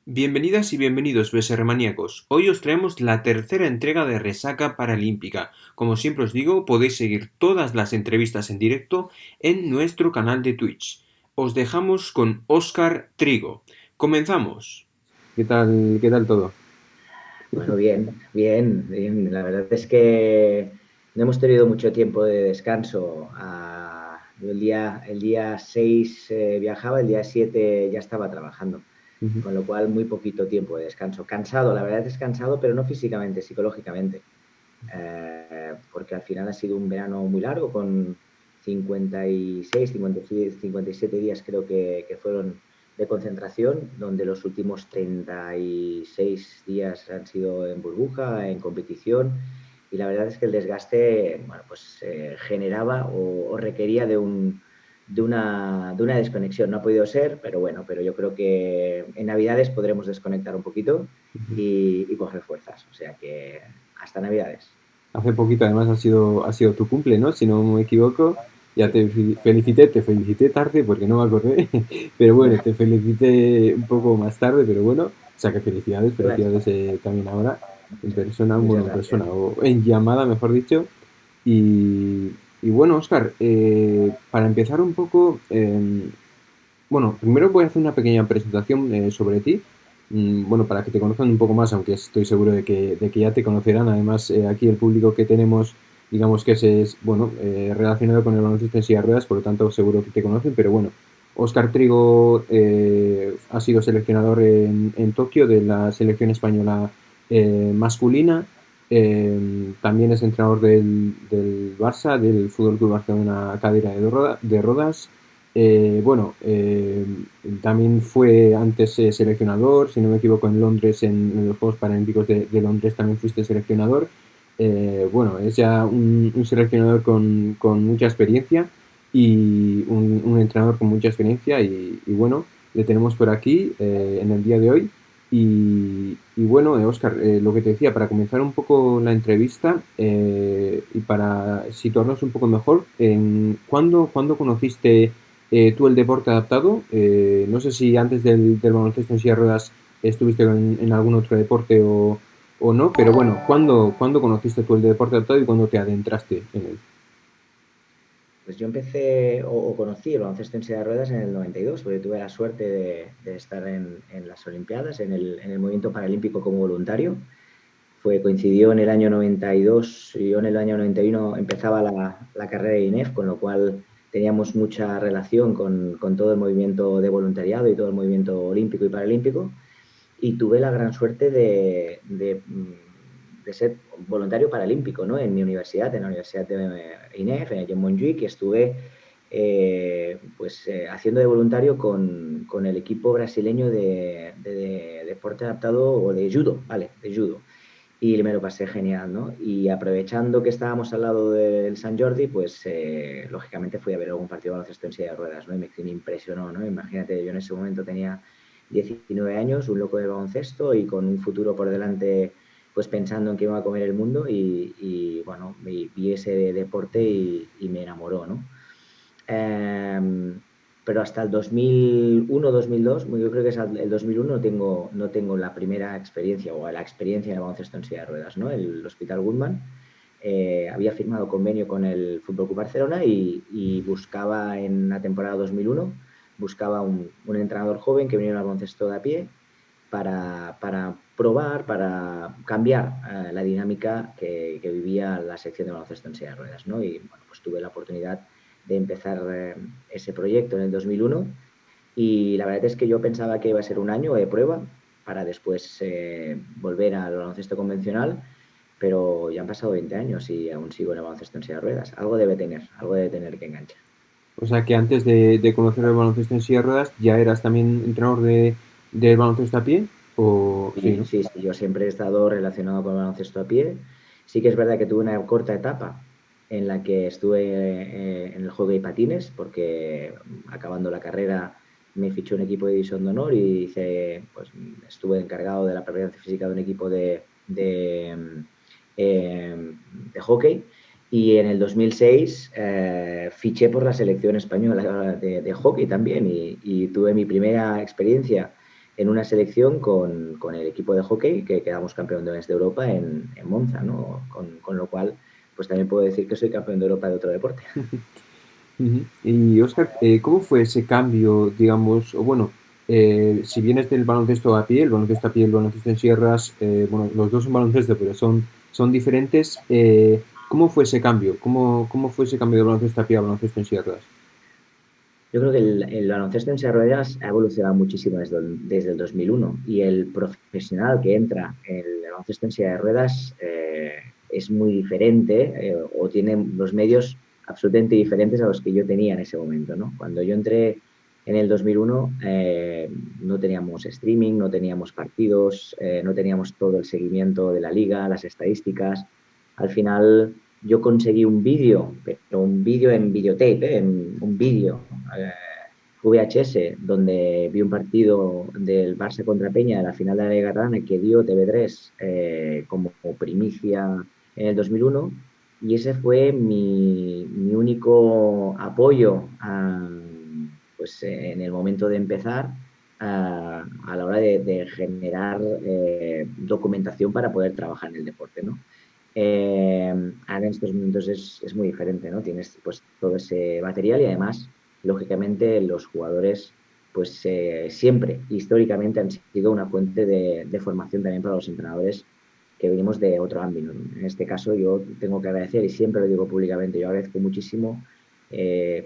Bienvenidas y bienvenidos, beserremaníacos. Hoy os traemos la tercera entrega de Resaca Paralímpica. Como siempre os digo, podéis seguir todas las entrevistas en directo en nuestro canal de Twitch. Os dejamos con Óscar Trigo. Comenzamos. ¿Qué tal todo? Bueno, bien, bien, bien. La verdad es que no hemos tenido mucho tiempo de descanso. Yo el día 6 viajaba, el día 7 ya estaba trabajando, Ujú. con lo cual muy poquito tiempo de descanso. Cansado, la verdad es cansado, pero no físicamente, psicológicamente. Porque al final ha sido un verano muy largo, con 56, 56, 57 días creo que fueron de concentración, donde los últimos 36 días han sido en burbuja, en competición, y la verdad es que el desgaste, bueno, pues generaba o requería de una desconexión. No ha podido ser, pero bueno, pero yo creo que en Navidades podremos desconectar un poquito y coger fuerzas. O sea que hasta Navidades. Hace poquito además ha sido tu cumple, ¿no? Si no me equivoco. Ya te felicité tarde porque no me acordé, pero bueno, te felicité un poco más tarde, pero bueno, o sea que felicidades, felicidades también ahora, en persona, bueno, Muchas en persona, gracias. o en llamada, mejor dicho. Y bueno, Oscar, para empezar un poco, bueno, primero voy a hacer una pequeña presentación sobre ti. Bueno, para que te conozcan un poco más, aunque estoy seguro de que ya te conocerán. Además, aquí el público que tenemos, digamos que es bueno, relacionado con el baloncesto en silla de ruedas, por lo tanto seguro que te conocen. Pero bueno, Óscar Trigo ha sido seleccionador en Tokio de la selección española masculina. También es entrenador del Barça, del Fútbol Club Barcelona Cadera de Rodas. Bueno, también fue antes seleccionador, si no me equivoco, en Londres, en los Juegos Paralímpicos de Londres también fuiste seleccionador. Bueno, es ya un seleccionador con mucha experiencia y un entrenador con mucha experiencia y bueno, le tenemos por aquí en el día de hoy. Y bueno, Oscar, lo que te decía, para comenzar un poco la entrevista y para situarnos un poco mejor, ¿cuándo conociste tú el deporte adaptado? No sé si antes del baloncesto en silla de ruedas estuviste en algún otro deporte o no, pero bueno, ¿cuándo conociste tú el deporte adaptado y cuándo te adentraste en él? Pues yo empecé o conocí el baloncesto en silla de ruedas en el 92, porque tuve la suerte de estar en las Olimpiadas, en el movimiento paralímpico como voluntario. Coincidió en el año 92 y yo en el año 91 empezaba la carrera de INEF, con lo cual teníamos mucha relación con todo el movimiento de voluntariado y todo el movimiento olímpico y paralímpico. Y tuve la gran suerte de ser voluntario paralímpico, ¿no? En mi universidad, en la Universidad de INEF, en Montjuïc, que estuve haciendo de voluntario con el equipo brasileño de deporte adaptado o de judo, ¿vale? De judo. Y me lo pasé genial, ¿no? Y aprovechando que estábamos al lado del San Jordi, pues lógicamente fui a ver algún partido de baloncesto en silla de ruedas, ¿no? Me impresionó, ¿no? Imagínate, yo en ese momento tenía 19 años, un loco de baloncesto y con un futuro por delante, pues pensando en que iba a comer el mundo bueno, vi ese deporte y me enamoró, ¿no? Eh, pero hasta el 2001, 2002, yo creo que es el 2001 no tengo la primera experiencia o la experiencia de baloncesto en silla de ruedas, ¿no? El Hospital Goodman había firmado convenio con el Fútbol Club Barcelona y buscaba en la temporada 2001, buscaba un entrenador joven que viniera al baloncesto de a pie para probar, para cambiar la dinámica que vivía la sección de baloncesto en silla de ruedas, ¿no? Y bueno, pues tuve la oportunidad de empezar ese proyecto en el 2001 y la verdad es que yo pensaba que iba a ser un año de prueba para después volver al baloncesto convencional, pero ya han pasado 20 años y aún sigo en el baloncesto en silla de ruedas. Algo debe tener que enganchar. O sea que antes de conocer el baloncesto en silla de ruedas, ¿ya eras también entrenador de baloncesto a pie? O sí, Sí, ¿no? sí, sí, yo siempre he estado relacionado con el baloncesto a pie. Sí que es verdad que tuve una corta etapa en la que estuve en el hockey patines, porque acabando la carrera me fichó un equipo de división de honor y pues, estuve encargado de la preparación física de un equipo de hockey. Y en el 2006 fiché por la selección española de hockey también y tuve mi primera experiencia en una selección con el equipo de hockey, que quedamos campeones de Europa en Monza, ¿no? Con lo cual, pues también puedo decir que soy campeón de Europa de otro deporte. Ujú. Y Oscar, ¿cómo fue ese cambio, digamos, o bueno, si vienes del baloncesto a pie, el baloncesto a pie y el baloncesto en sierras, bueno, los dos son baloncesto, pero son diferentes, ¿cómo fue ese cambio? ¿Cómo fue ese cambio de baloncesto a pie a baloncesto en sierras? Yo creo que el baloncesto en silla de ruedas ha evolucionado muchísimo desde el 2001 y el profesional que entra en el baloncesto en silla de ruedas es muy diferente o tiene los medios absolutamente diferentes a los que yo tenía en ese momento, ¿no? Cuando yo entré en el 2001 no teníamos streaming, no teníamos partidos, no teníamos todo el seguimiento de la liga, las estadísticas. Al final yo conseguí un vídeo, pero un vídeo en videotape, en un vídeo eh, VHS, donde vi un partido del Barça contra Peña de la final de la Liga Catalana que dio TV3 como primicia en el 2001 y ese fue mi único apoyo pues, en el momento de empezar a la hora de generar documentación para poder trabajar en el deporte, ¿no? Ahora en estos momentos es muy diferente, ¿no? Tienes pues todo ese material y además, lógicamente, los jugadores pues siempre, históricamente, han sido una fuente de formación también para los entrenadores que venimos de otro ámbito, ¿no? En este caso yo tengo que agradecer, y siempre lo digo públicamente, yo agradezco muchísimo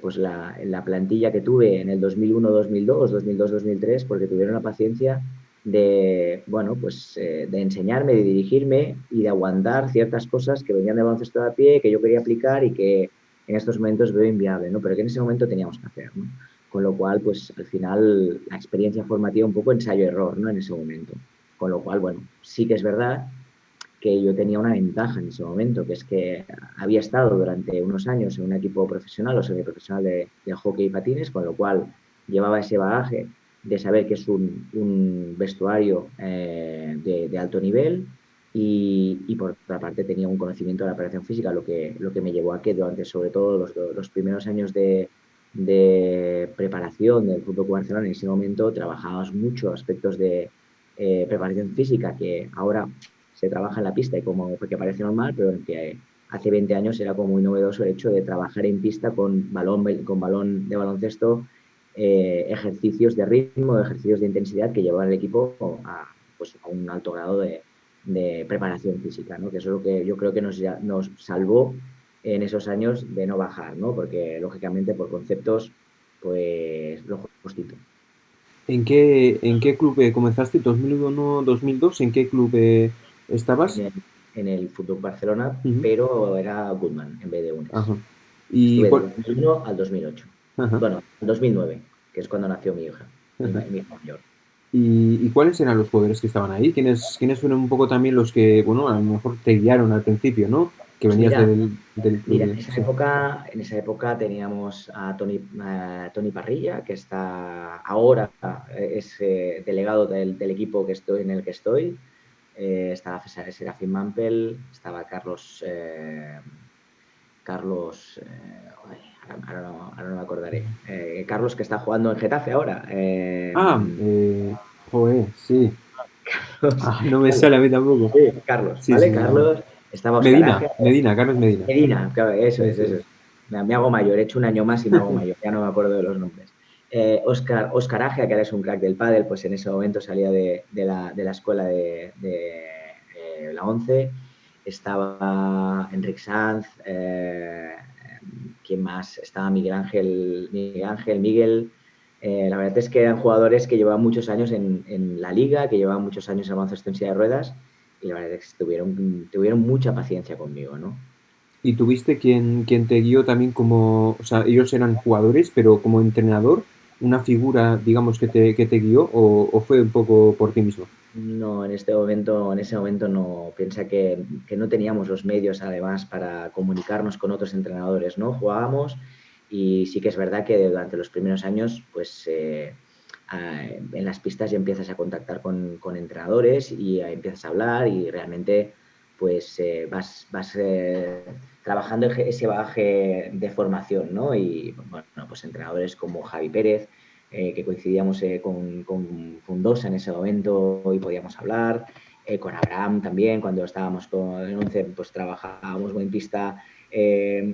pues la plantilla que tuve en el 2001, 2002, 2002, 2003, porque tuvieron la paciencia de, bueno, pues de enseñarme, de dirigirme y de aguantar ciertas cosas que venían de baloncesto a pie, que yo quería aplicar y que en estos momentos veo inviable, ¿no? Pero que en ese momento teníamos que hacer, ¿no? Con lo cual, pues al final la experiencia formativa un poco ensayo-error, ¿no? En ese momento. Con lo cual, bueno, sí que es verdad que yo tenía una ventaja en ese momento, que es que había estado durante unos años en un equipo profesional o semiprofesional de hockey y patines, con lo cual llevaba ese bagaje de saber que es un vestuario de alto nivel y, por otra parte tenía un conocimiento de la operación física, lo que me llevó a que durante sobre todo los primeros años de preparación del Fútbol Club Barcelona en ese momento trabajábamos mucho aspectos de preparación física que ahora se trabaja en la pista y como porque parece normal, pero en que hace 20 años era como muy novedoso el hecho de trabajar en pista con balón de baloncesto, ejercicios de ritmo, ejercicios de intensidad que llevaban al equipo pues, a un alto grado de preparación física, ¿no? Que eso es lo que yo creo que nos salvó en esos años de no bajar, ¿no? Porque lógicamente por conceptos, pues lo justito. ¿En qué club comenzaste? ¿2001, 2002? ¿En qué club En estabas? el Fútbol Barcelona, Ujú. pero era Goodman en vez de UNES. Ajá. ¿Y Estuve del cuál? 2001 al 2008. Ajá. Bueno, al 2009, que es cuando nació mi hija, Ajá. mi hija mayor. ¿Y cuáles eran los jugadores que estaban ahí? ¿Quiénes fueron un poco también los que, bueno, a lo mejor te guiaron al principio, ¿no? Que Pues venías mira, del club mira, de... Sí. en esa época teníamos a Tony Parrilla, que está ahora, es delegado del equipo en el que estoy. Estaba Serafín Mampel, estaba Carlos, ahora no me acordaré. Carlos que está jugando en Getafe ahora. Ah, joder, sí. Ah, no me Carlos, sale a mí tampoco. sí, Carlos, Sí, ¿vale? sí, sí, sí. Carlos, estaba Oscar Medina, Ángel, Carlos Medina. Medina, claro, eso es, Eso eso es. es. Me hago mayor, he hecho un año más y me hago mayor, ya no me acuerdo de los nombres. Oscar Agia, que ahora es un crack del pádel, pues en ese momento salía de la escuela de la 11. Estaba Enric Sanz, ¿quién más? Estaba Miguel. La verdad es que eran jugadores que llevaban muchos años en la liga, que llevaban muchos años en baloncesto en silla de ruedas y la verdad es que tuvieron mucha paciencia conmigo, ¿no? ¿Y tuviste quien te guió también como, o sea, ellos eran jugadores, pero como entrenador, una figura, digamos, que te guió o fue un poco por ti mismo? No, en ese momento no. Piensa que no teníamos los medios además para comunicarnos con otros entrenadores, ¿no? Jugábamos y sí que es verdad que durante los primeros años, pues en las pistas ya empiezas a contactar con entrenadores y empiezas a hablar y realmente pues vas trabajando ese bagaje de formación, ¿no? Y bueno, pues entrenadores como Javi Pérez, que coincidíamos con Fundosa en ese momento y podíamos hablar, con Abraham también, cuando estábamos con el 11, pues trabajábamos en pista,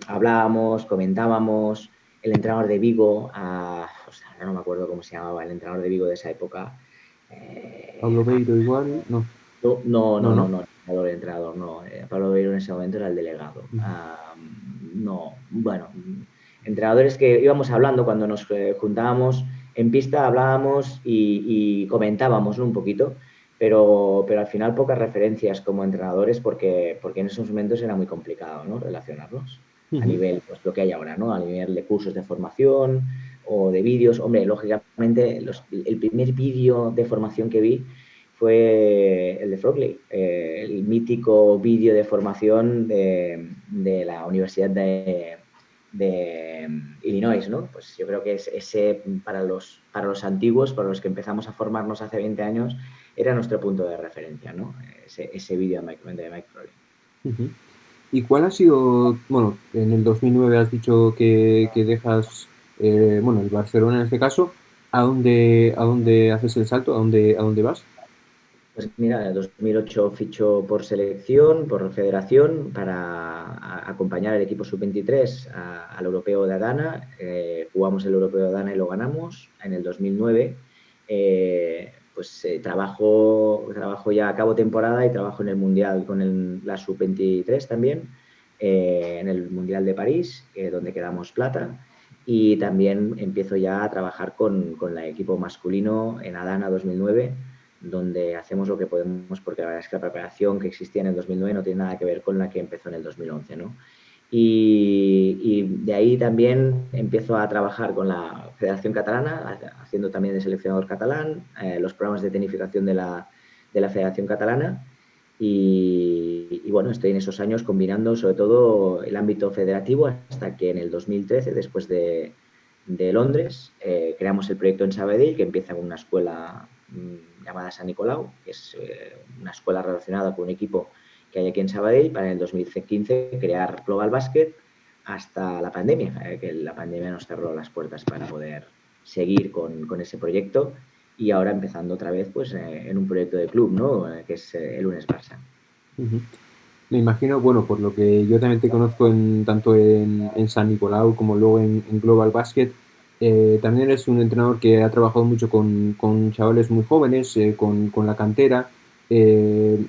hablábamos, comentábamos, el entrenador de Vigo, o sea, no me acuerdo cómo se llamaba el entrenador de Vigo de esa época. Pablo Beiro igual, no, No, no, no, no, no, no. no, el entrenador no. Pablo Beiro en ese momento era el delegado. Ujú. No, bueno, entrenadores que íbamos hablando cuando nos juntábamos en pista, hablábamos y comentábamos, ¿no? Un poquito, pero al final pocas referencias como entrenadores porque en esos momentos era muy complicado, ¿no? Relacionarlos a Ujú. nivel, pues lo que hay ahora, ¿no? A nivel de cursos de formación o de vídeos. Hombre, lógicamente el primer vídeo de formación que vi fue el de Frogley, el mítico vídeo de formación de la Universidad de Illinois, ¿no? Pues yo creo que ese para los antiguos, para los que empezamos a formarnos hace 20 años, era nuestro punto de referencia, ¿no? Ese vídeo de Mike Frogley. Ujú. ¿Y cuál ha sido, bueno, en el 2009 has dicho que dejas, bueno, el Barcelona en este caso, a dónde haces el salto? A dónde vas? Pues mira, en el 2008 fichó por selección, por federación, para acompañar al equipo sub-23 al europeo de Adana. Jugamos el europeo de Adana y lo ganamos. En el 2009, pues trabajo ya a cabo temporada y trabajo en el Mundial con la sub-23 también, en el Mundial de París, donde quedamos plata. Y también empiezo ya a trabajar con el equipo masculino en Adana 2009, donde hacemos lo que podemos, porque la verdad es que la preparación que existía en el 2009 no tiene nada que ver con la que empezó en el 2011, ¿no? Y de ahí también empiezo a trabajar con la Federación Catalana, haciendo también de seleccionador catalán, los programas de tecnificación de la Federación Catalana. Y bueno, estoy en esos años combinando sobre todo el ámbito federativo hasta que en el 2013, después de Londres, creamos el proyecto en Sabadell, que empieza con una escuela llamada San Nicolau, que es una escuela relacionada con un equipo que hay aquí en Sabadell, para en el 2015 crear Global Basket hasta la pandemia, que la pandemia nos cerró las puertas para poder seguir con ese proyecto y ahora empezando otra vez pues en un proyecto de club, ¿no? Que es el Lunes Barça. Ujú. Me imagino, bueno, por lo que yo también te conozco tanto en San Nicolau como luego en Global Basket, también eres un entrenador que ha trabajado mucho con chavales muy jóvenes, con la cantera. Eh,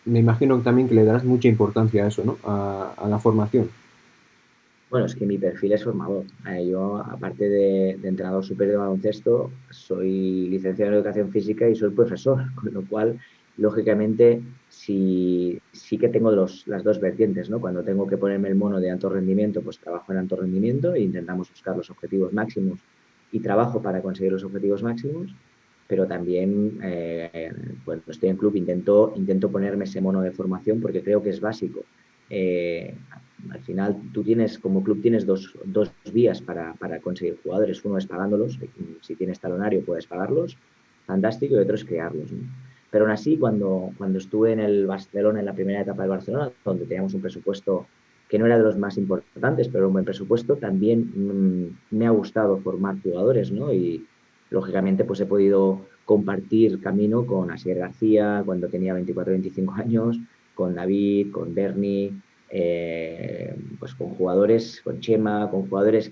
Me imagino también que le darás mucha importancia a eso, ¿no? A la formación. Bueno, es que mi perfil es formador. Yo, aparte de entrenador superior de baloncesto, soy licenciado en educación física y soy profesor, con lo cual, lógicamente, sí que tengo las dos vertientes, ¿no? Cuando tengo que ponerme el mono de alto rendimiento, pues trabajo en alto rendimiento e intentamos buscar los objetivos máximos y trabajo para conseguir los objetivos máximos, pero también, cuando estoy en club, intento ponerme ese mono de formación porque creo que es básico. Eh, Al final, tú tienes, como club, tienes dos vías para conseguir jugadores. Uno es pagándolos, si tienes talonario puedes pagarlos, fantástico, y otro es crearlos, ¿no? Pero aún así, cuando estuve en el Barcelona, en la primera etapa del Barcelona, donde teníamos un presupuesto que no era de los más importantes, pero un buen presupuesto, también me ha gustado formar jugadores, ¿no? Y lógicamente, pues he podido compartir camino con Asier García cuando tenía 24 o 25 años, con David, con Bernie, pues con jugadores, con Chema, con jugadores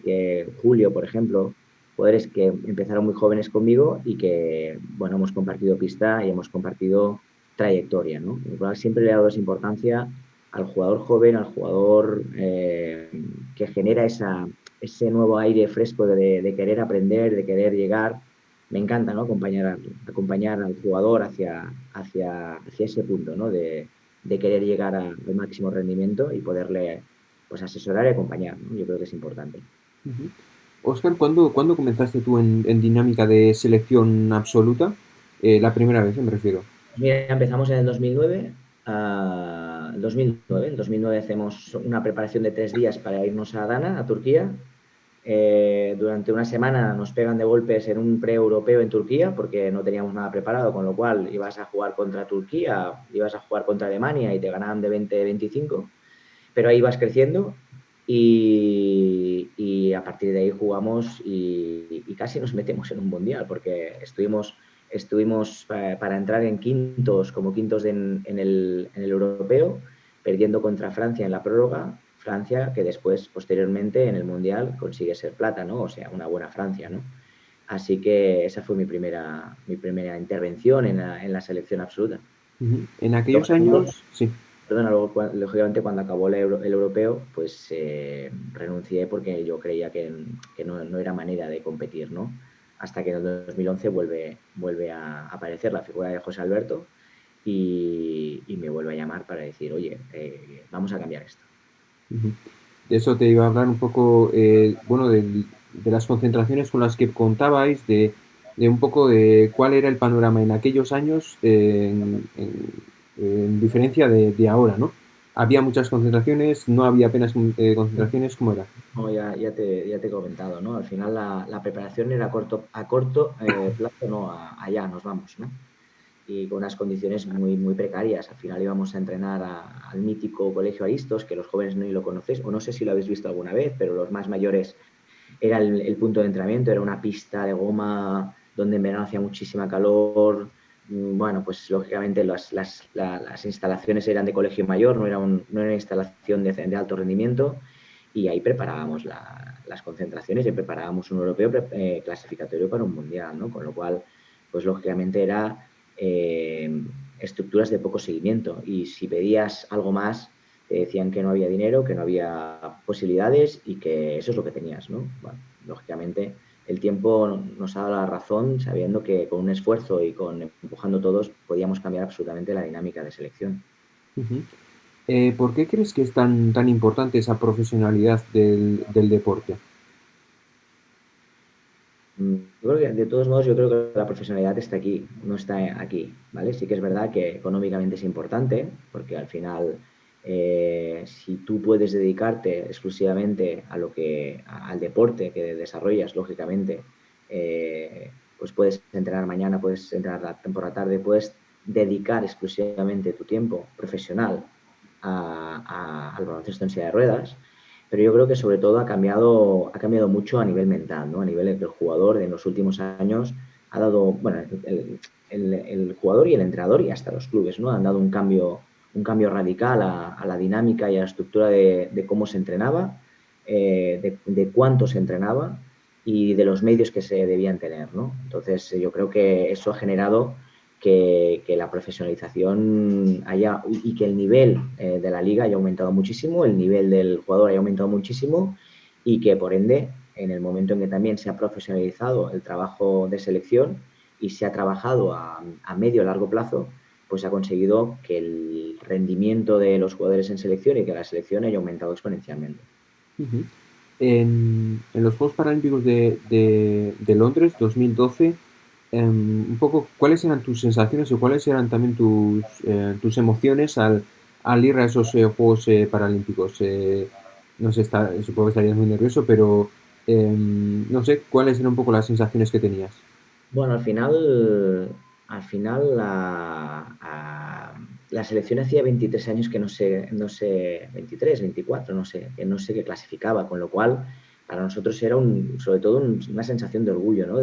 Julio, por ejemplo, jugadores que empezaron muy jóvenes conmigo y que, bueno, hemos compartido pista y hemos compartido trayectoria, ¿no? Siempre le he dado esa importancia al jugador joven, al jugador que genera ese nuevo aire fresco de querer aprender, de querer llegar. Me encanta, ¿no? Acompañar al jugador hacia ese punto, ¿no? De querer llegar al máximo rendimiento y poderle pues asesorar y acompañar, ¿no? Yo creo que es importante. Ujú. Oscar, ¿cuándo comenzaste tú en dinámica de selección absoluta? La primera vez, me refiero. Mira, empezamos en el 2009. El 2009. En 2009 hacemos una preparación de 3 días para irnos a Adana, a Turquía. Durante una semana nos pegan de golpes en un pre-europeo en Turquía porque no teníamos nada preparado, con lo cual ibas a jugar contra Turquía, ibas a jugar contra Alemania y te ganaban de 20-25, pero ahí vas creciendo y a partir de ahí jugamos y casi nos metemos en un mundial, porque estuvimos para entrar en quintos, como quintos en el europeo, perdiendo contra Francia en la prórroga. Francia, que después, posteriormente, en el mundial consigue ser plata, ¿no? O sea, una buena Francia, ¿no? Así que esa fue mi primera intervención en la selección absoluta. Ujú. En Luego, aquellos años, sí. perdona, luego, lógicamente, cuando acabó el europeo, pues renuncié porque yo creía que no era manera de competir, ¿no? Hasta que en el 2011 vuelve a aparecer la figura de José Alberto y me vuelve a llamar para decir, oye, vamos a cambiar esto. Ujú. De eso te iba a hablar un poco, bueno, de las concentraciones con las que contabais, de un poco de cuál era el panorama en aquellos años en diferencia de ahora, ¿no? Había muchas concentraciones, no había apenas concentraciones, ¿cómo era? No, ya te he comentado, ¿no? Al final la preparación era a corto plazo, no, allá nos vamos, ¿no? Y con unas condiciones muy, muy precarias. Al final íbamos a entrenar al mítico Colegio Aristos, que los jóvenes no lo conocéis, o no sé si lo habéis visto alguna vez, pero los más mayores era el punto de entrenamiento, era una pista de goma donde en verano hacía muchísima calor. Bueno, pues lógicamente las instalaciones eran de colegio mayor, no era una instalación de alto rendimiento y ahí preparábamos las concentraciones y preparábamos un europeo clasificatorio para un mundial, ¿no? Con lo cual, pues lógicamente era estructuras de poco seguimiento y si pedías algo más, te decían que no había dinero, que no había posibilidades y que eso es lo que tenías, ¿no? Bueno, lógicamente el tiempo nos ha dado la razón sabiendo que con un esfuerzo y con empujando todos podíamos cambiar absolutamente la dinámica de selección. Ujú. ¿Por qué crees que es tan importante esa profesionalidad del deporte? Yo creo que, de todos modos, yo creo que la profesionalidad está aquí, no está aquí, ¿vale? Sí que es verdad que económicamente es importante, porque al final, si tú puedes dedicarte exclusivamente al deporte que desarrollas, lógicamente, pues puedes entrenar mañana, puedes entrenar por la tarde, puedes dedicar exclusivamente tu tiempo profesional al baloncesto en silla de ruedas, pero yo creo que sobre todo ha cambiado mucho a nivel mental, ¿no? A nivel del jugador en los últimos años ha dado, bueno, el jugador y el entrenador y hasta los clubes, ¿no? Han dado un cambio radical a la dinámica y a la estructura de cómo se entrenaba, de cuánto se entrenaba y de los medios que se debían tener, ¿no? Entonces yo creo que eso ha generado que la profesionalización haya y que el nivel de la liga haya aumentado muchísimo, el nivel del jugador haya aumentado muchísimo y que por ende, en el momento en que también se ha profesionalizado el trabajo de selección y se ha trabajado a medio o largo plazo, pues ha conseguido que el rendimiento de los jugadores en selección y que la selección haya aumentado exponencialmente. Ujú. En los Juegos Paralímpicos de Londres 2012, un poco, ¿cuáles eran tus sensaciones o cuáles eran también tus emociones al ir a esos Juegos Paralímpicos? No sé, supongo que estarías muy nervioso, pero no sé, ¿cuáles eran un poco las sensaciones que tenías? Bueno, al final la selección hacía 23 años que no sé, 23, 24, no sé qué clasificaba, con lo cual para nosotros era sobre todo una sensación de orgullo, ¿no?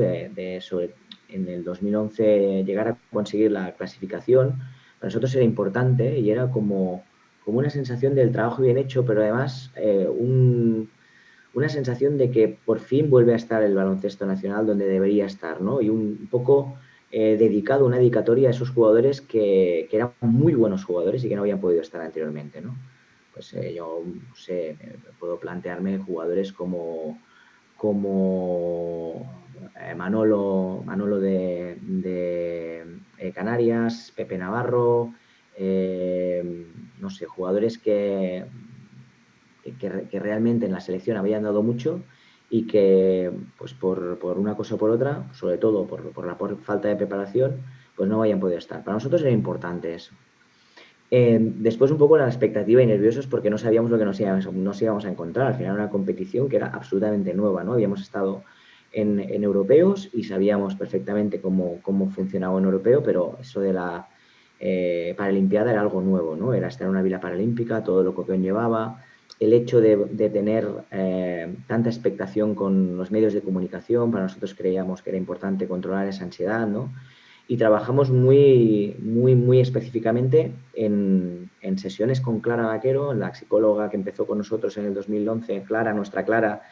En el 2011 llegar a conseguir la clasificación, para nosotros era importante y era como una sensación del trabajo bien hecho, pero además una sensación de que por fin vuelve a estar el baloncesto nacional donde debería estar, ¿no? Y un poco dedicado, una dedicatoria a esos jugadores que eran muy buenos jugadores y que no habían podido estar anteriormente, ¿no? Pues yo no sé, puedo plantearme jugadores como Manolo de Canarias, Pepe Navarro, no sé, jugadores que realmente en la selección habían dado mucho y que, pues por una cosa o por otra, sobre todo por la falta de preparación, pues no habían podido estar. Para nosotros era importante eso. Después un poco la expectativa y nerviosos porque no sabíamos lo que nos íbamos a encontrar. Al final era una competición que era absolutamente nueva, ¿no? Habíamos estado en europeos y sabíamos perfectamente cómo funcionaba un europeo, pero eso de la Paralimpiada era algo nuevo, ¿no? Era estar en una vila paralímpica, todo lo que conllevaba, el hecho de tener tanta expectación con los medios de comunicación, para nosotros creíamos que era importante controlar esa ansiedad, ¿no? Y trabajamos muy específicamente en sesiones con Clara Vaquero, la psicóloga que empezó con nosotros en el 2011, Clara, nuestra Clara,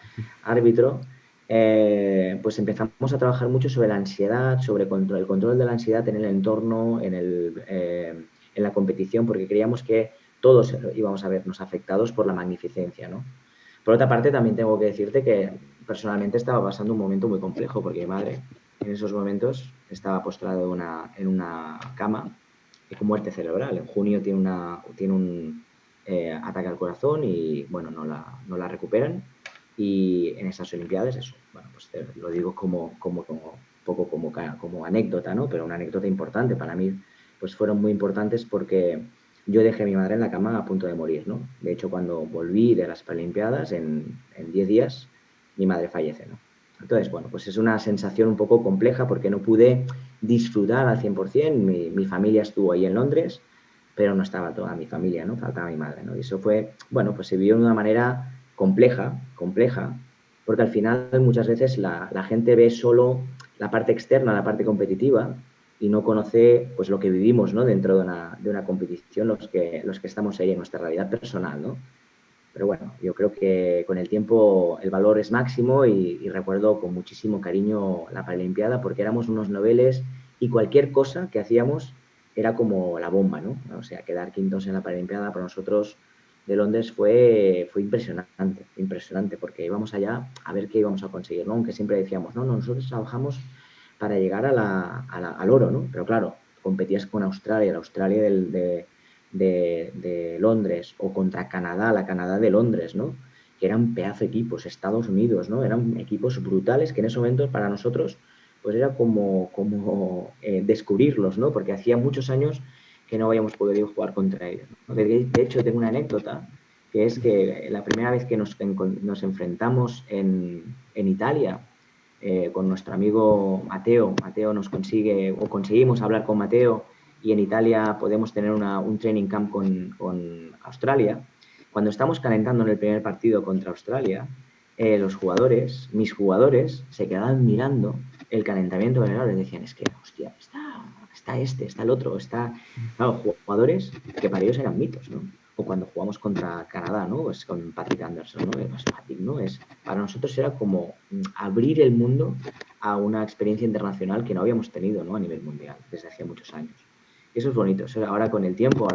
árbitro. Pues empezamos a trabajar mucho sobre la ansiedad, sobre el control de la ansiedad en el entorno, en la competición, porque creíamos que todos íbamos a vernos afectados por la magnificencia, ¿no? Por otra parte, también tengo que decirte que personalmente estaba pasando un momento muy complejo, porque mi madre en esos momentos estaba postrada en una cama con muerte cerebral. En junio tiene un ataque al corazón y, bueno, no la recuperan. Y en esas Olimpiadas, eso, bueno, pues te lo digo poco como anécdota, ¿no? Pero una anécdota importante para mí, pues fueron muy importantes porque yo dejé a mi madre en la cama a punto de morir, ¿no? De hecho, cuando volví de las Paralimpiadas, en 10 días, mi madre fallece, ¿no? Entonces, bueno, pues es una sensación un poco compleja porque no pude disfrutar al 100%. Mi familia estuvo ahí en Londres, pero no estaba toda mi familia, ¿no? Faltaba mi madre, ¿no? Y eso fue, bueno, pues se vivió de una manera compleja, porque al final muchas veces la gente ve solo la parte externa, la parte competitiva, y no conoce pues lo que vivimos, ¿no? Dentro de una competición, los que estamos ahí en nuestra realidad personal, ¿no? Pero bueno, yo creo que con el tiempo el valor es máximo y recuerdo con muchísimo cariño la Paralimpiada porque éramos unos noveles y cualquier cosa que hacíamos era como la bomba, ¿no? O sea, quedar quintos en la Paralimpiada para nosotros de Londres fue impresionante, porque íbamos allá a ver qué íbamos a conseguir, ¿no? Aunque siempre decíamos, no, nosotros trabajamos para llegar al oro, ¿no? Pero claro, competías con Australia, la Australia de Londres o contra Canadá, la Canadá de Londres, ¿no? Que eran pedazo de equipos, Estados Unidos, ¿no? Eran equipos brutales que en ese momento para nosotros pues era como descubrirlos, ¿no? Porque hacía muchos años que no habíamos podido jugar contra ellos, ¿no? De hecho, tengo una anécdota que es que la primera vez que nos enfrentamos en Italia con nuestro amigo Mateo nos conseguimos hablar con Mateo y en Italia podemos tener un training camp con Australia. Cuando estamos calentando en el primer partido contra Australia, mis jugadores, se quedaban mirando el calentamiento general y decían, es que, hostia, está el otro, claro, jugadores que para ellos eran mitos, ¿no? O cuando jugamos contra Canadá, ¿no? Pues con Patrick Anderson, ¿no? Patrick, ¿no? Para nosotros era como abrir el mundo a una experiencia internacional que no habíamos tenido, ¿no? A nivel mundial desde hacía muchos años. Y eso es bonito. Ahora con el tiempo,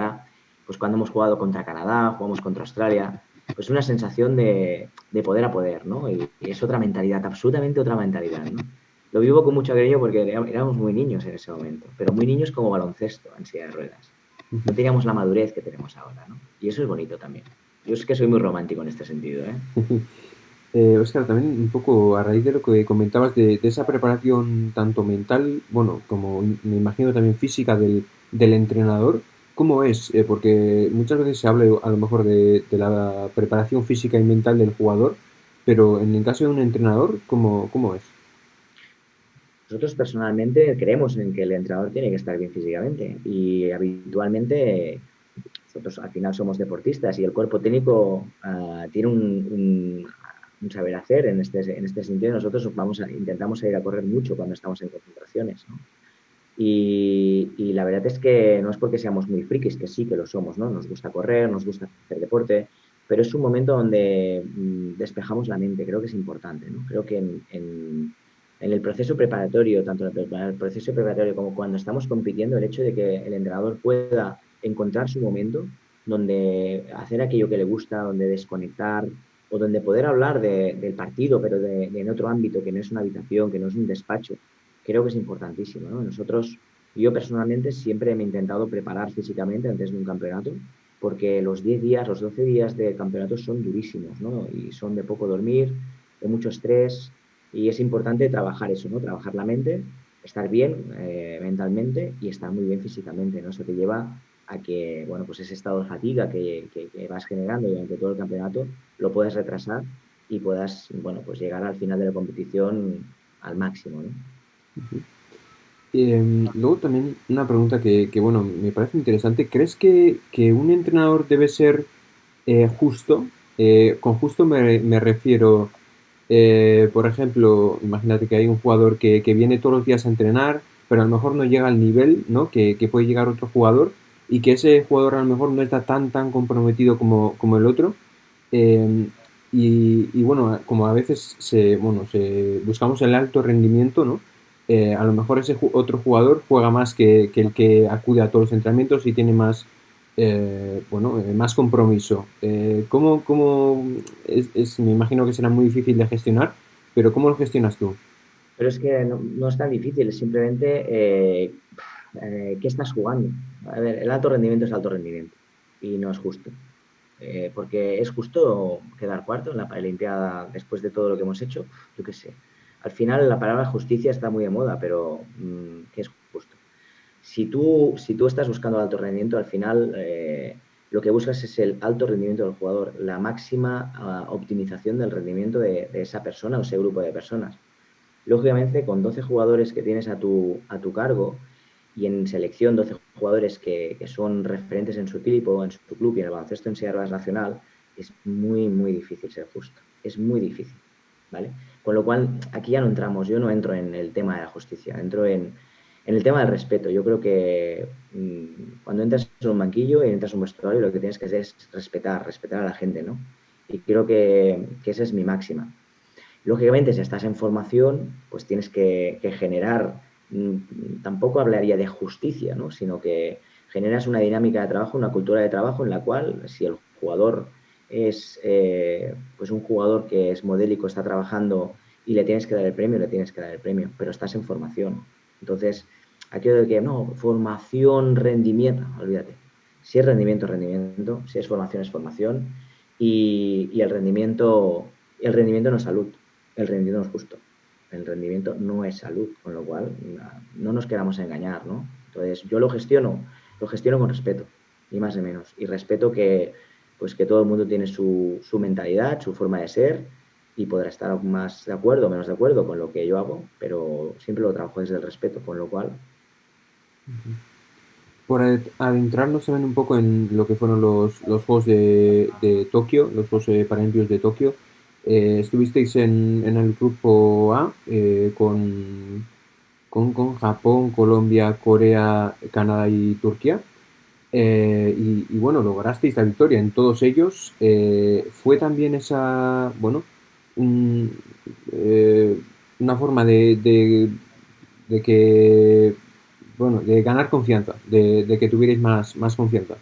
pues cuando hemos jugado contra Canadá, jugamos contra Australia, pues una sensación de poder a poder, ¿no? Y es otra mentalidad, absolutamente otra mentalidad, ¿no? Lo vivo con mucho cariño porque éramos muy niños en ese momento, pero muy niños como baloncesto, en silla de ruedas. No teníamos la madurez que tenemos ahora, ¿no? Y eso es bonito también. Yo es que soy muy romántico en este sentido, ¿eh? Óscar, también un poco a raíz de lo que comentabas de esa preparación tanto mental, bueno, como me imagino también física del entrenador, ¿cómo es? Porque muchas veces se habla a lo mejor de la preparación física y mental del jugador, pero en el caso de un entrenador, ¿cómo es? Nosotros personalmente creemos en que el entrenador tiene que estar bien físicamente y habitualmente nosotros al final somos deportistas y el cuerpo técnico tiene un saber hacer en este sentido. Nosotros intentamos ir a correr mucho cuando estamos en concentraciones, ¿no? Y la verdad es que no es porque seamos muy frikis, que sí que lo somos, ¿no? Nos gusta correr, nos gusta hacer deporte, pero es un momento donde despejamos la mente, creo que es importante, ¿no? Creo que en el proceso preparatorio, tanto en el proceso preparatorio como cuando estamos compitiendo, el hecho de que el entrenador pueda encontrar su momento donde hacer aquello que le gusta, donde desconectar o donde poder hablar del partido, pero en otro ámbito, que no es una habitación, que no es un despacho, creo que es importantísimo, ¿no? Yo personalmente siempre me he intentado preparar físicamente antes de un campeonato, porque los 10 días, los 12 días de campeonato son durísimos, ¿no? Y son de poco dormir, de mucho estrés, y es importante trabajar eso, ¿no? Trabajar la mente, estar bien mentalmente y estar muy bien físicamente, ¿no? Eso te lleva a que, bueno, pues ese estado de fatiga que vas generando durante todo el campeonato lo puedas retrasar y puedas, bueno, pues llegar al final de la competición al máximo, ¿no? Luego también una pregunta bueno, me parece interesante. ¿Crees que un entrenador debe ser justo? Con justo me refiero, por ejemplo, imagínate que hay un jugador que viene todos los días a entrenar, pero a lo mejor no llega al nivel, ¿no? Que puede llegar otro jugador y que ese jugador a lo mejor no está tan comprometido como el otro. Eh, y bueno, como a veces buscamos el alto rendimiento, ¿no? A lo mejor ese otro jugador juega más que el que acude a todos los entrenamientos y tiene más, más compromiso. ¿Cómo me imagino que será muy difícil de gestionar, pero ¿cómo lo gestionas tú? Pero es que no es tan difícil, es simplemente qué estás jugando. A ver, el alto rendimiento es alto rendimiento y no es justo. Porque es justo quedar cuarto en la Paralimpiada después de todo lo que hemos hecho, yo qué sé. Al final la palabra justicia está muy de moda, pero ¿qué es justo? Si tú estás buscando alto rendimiento, al final lo que buscas es el alto rendimiento del jugador, la máxima optimización del rendimiento de esa persona o ese grupo de personas. Lógicamente, con 12 jugadores que tienes a tu cargo y en selección 12 jugadores que son referentes en su equipo, en su club y en el baloncesto en Sierras Nacional, es muy, muy difícil ser justo. Es muy difícil, ¿vale? Con lo cual, aquí ya no entramos, yo no entro en el tema de la justicia, entro en el tema del respeto. Yo creo que cuando entras en un banquillo y entras en un vestuario, lo que tienes que hacer es respetar a la gente, ¿no? Y creo que esa es mi máxima. Lógicamente, si estás en formación, pues tienes que generar, tampoco hablaría de justicia, ¿no? Sino que generas una dinámica de trabajo, una cultura de trabajo en la cual si el jugador es pues un jugador que es modélico, está trabajando y le tienes que dar el premio, le tienes que dar el premio, pero estás en formación. Entonces, aquello de que no, formación, rendimiento, olvídate. Si es rendimiento, rendimiento, si es formación, es formación, y el rendimiento no es salud. El rendimiento no es justo. El rendimiento no es salud, con lo cual no nos queramos engañar, ¿no? Entonces, yo lo gestiono con respeto, ni más ni menos. Y respeto pues que todo el mundo tiene su mentalidad, su forma de ser, y podrá estar más de acuerdo o menos de acuerdo con lo que yo hago, pero siempre lo trabajo desde el respeto, con lo cual, Por adentrarnos también un poco en lo que fueron los Juegos de Tokio, los Juegos Paralímpicos de Tokio, estuvisteis en el grupo A con Japón, Colombia, Corea, Canadá y Turquía. Y bueno, lograsteis la victoria en todos ellos. Fue también esa, bueno, un- eh, una forma de que, bueno, de ganar confianza, de que tuvierais más confianza.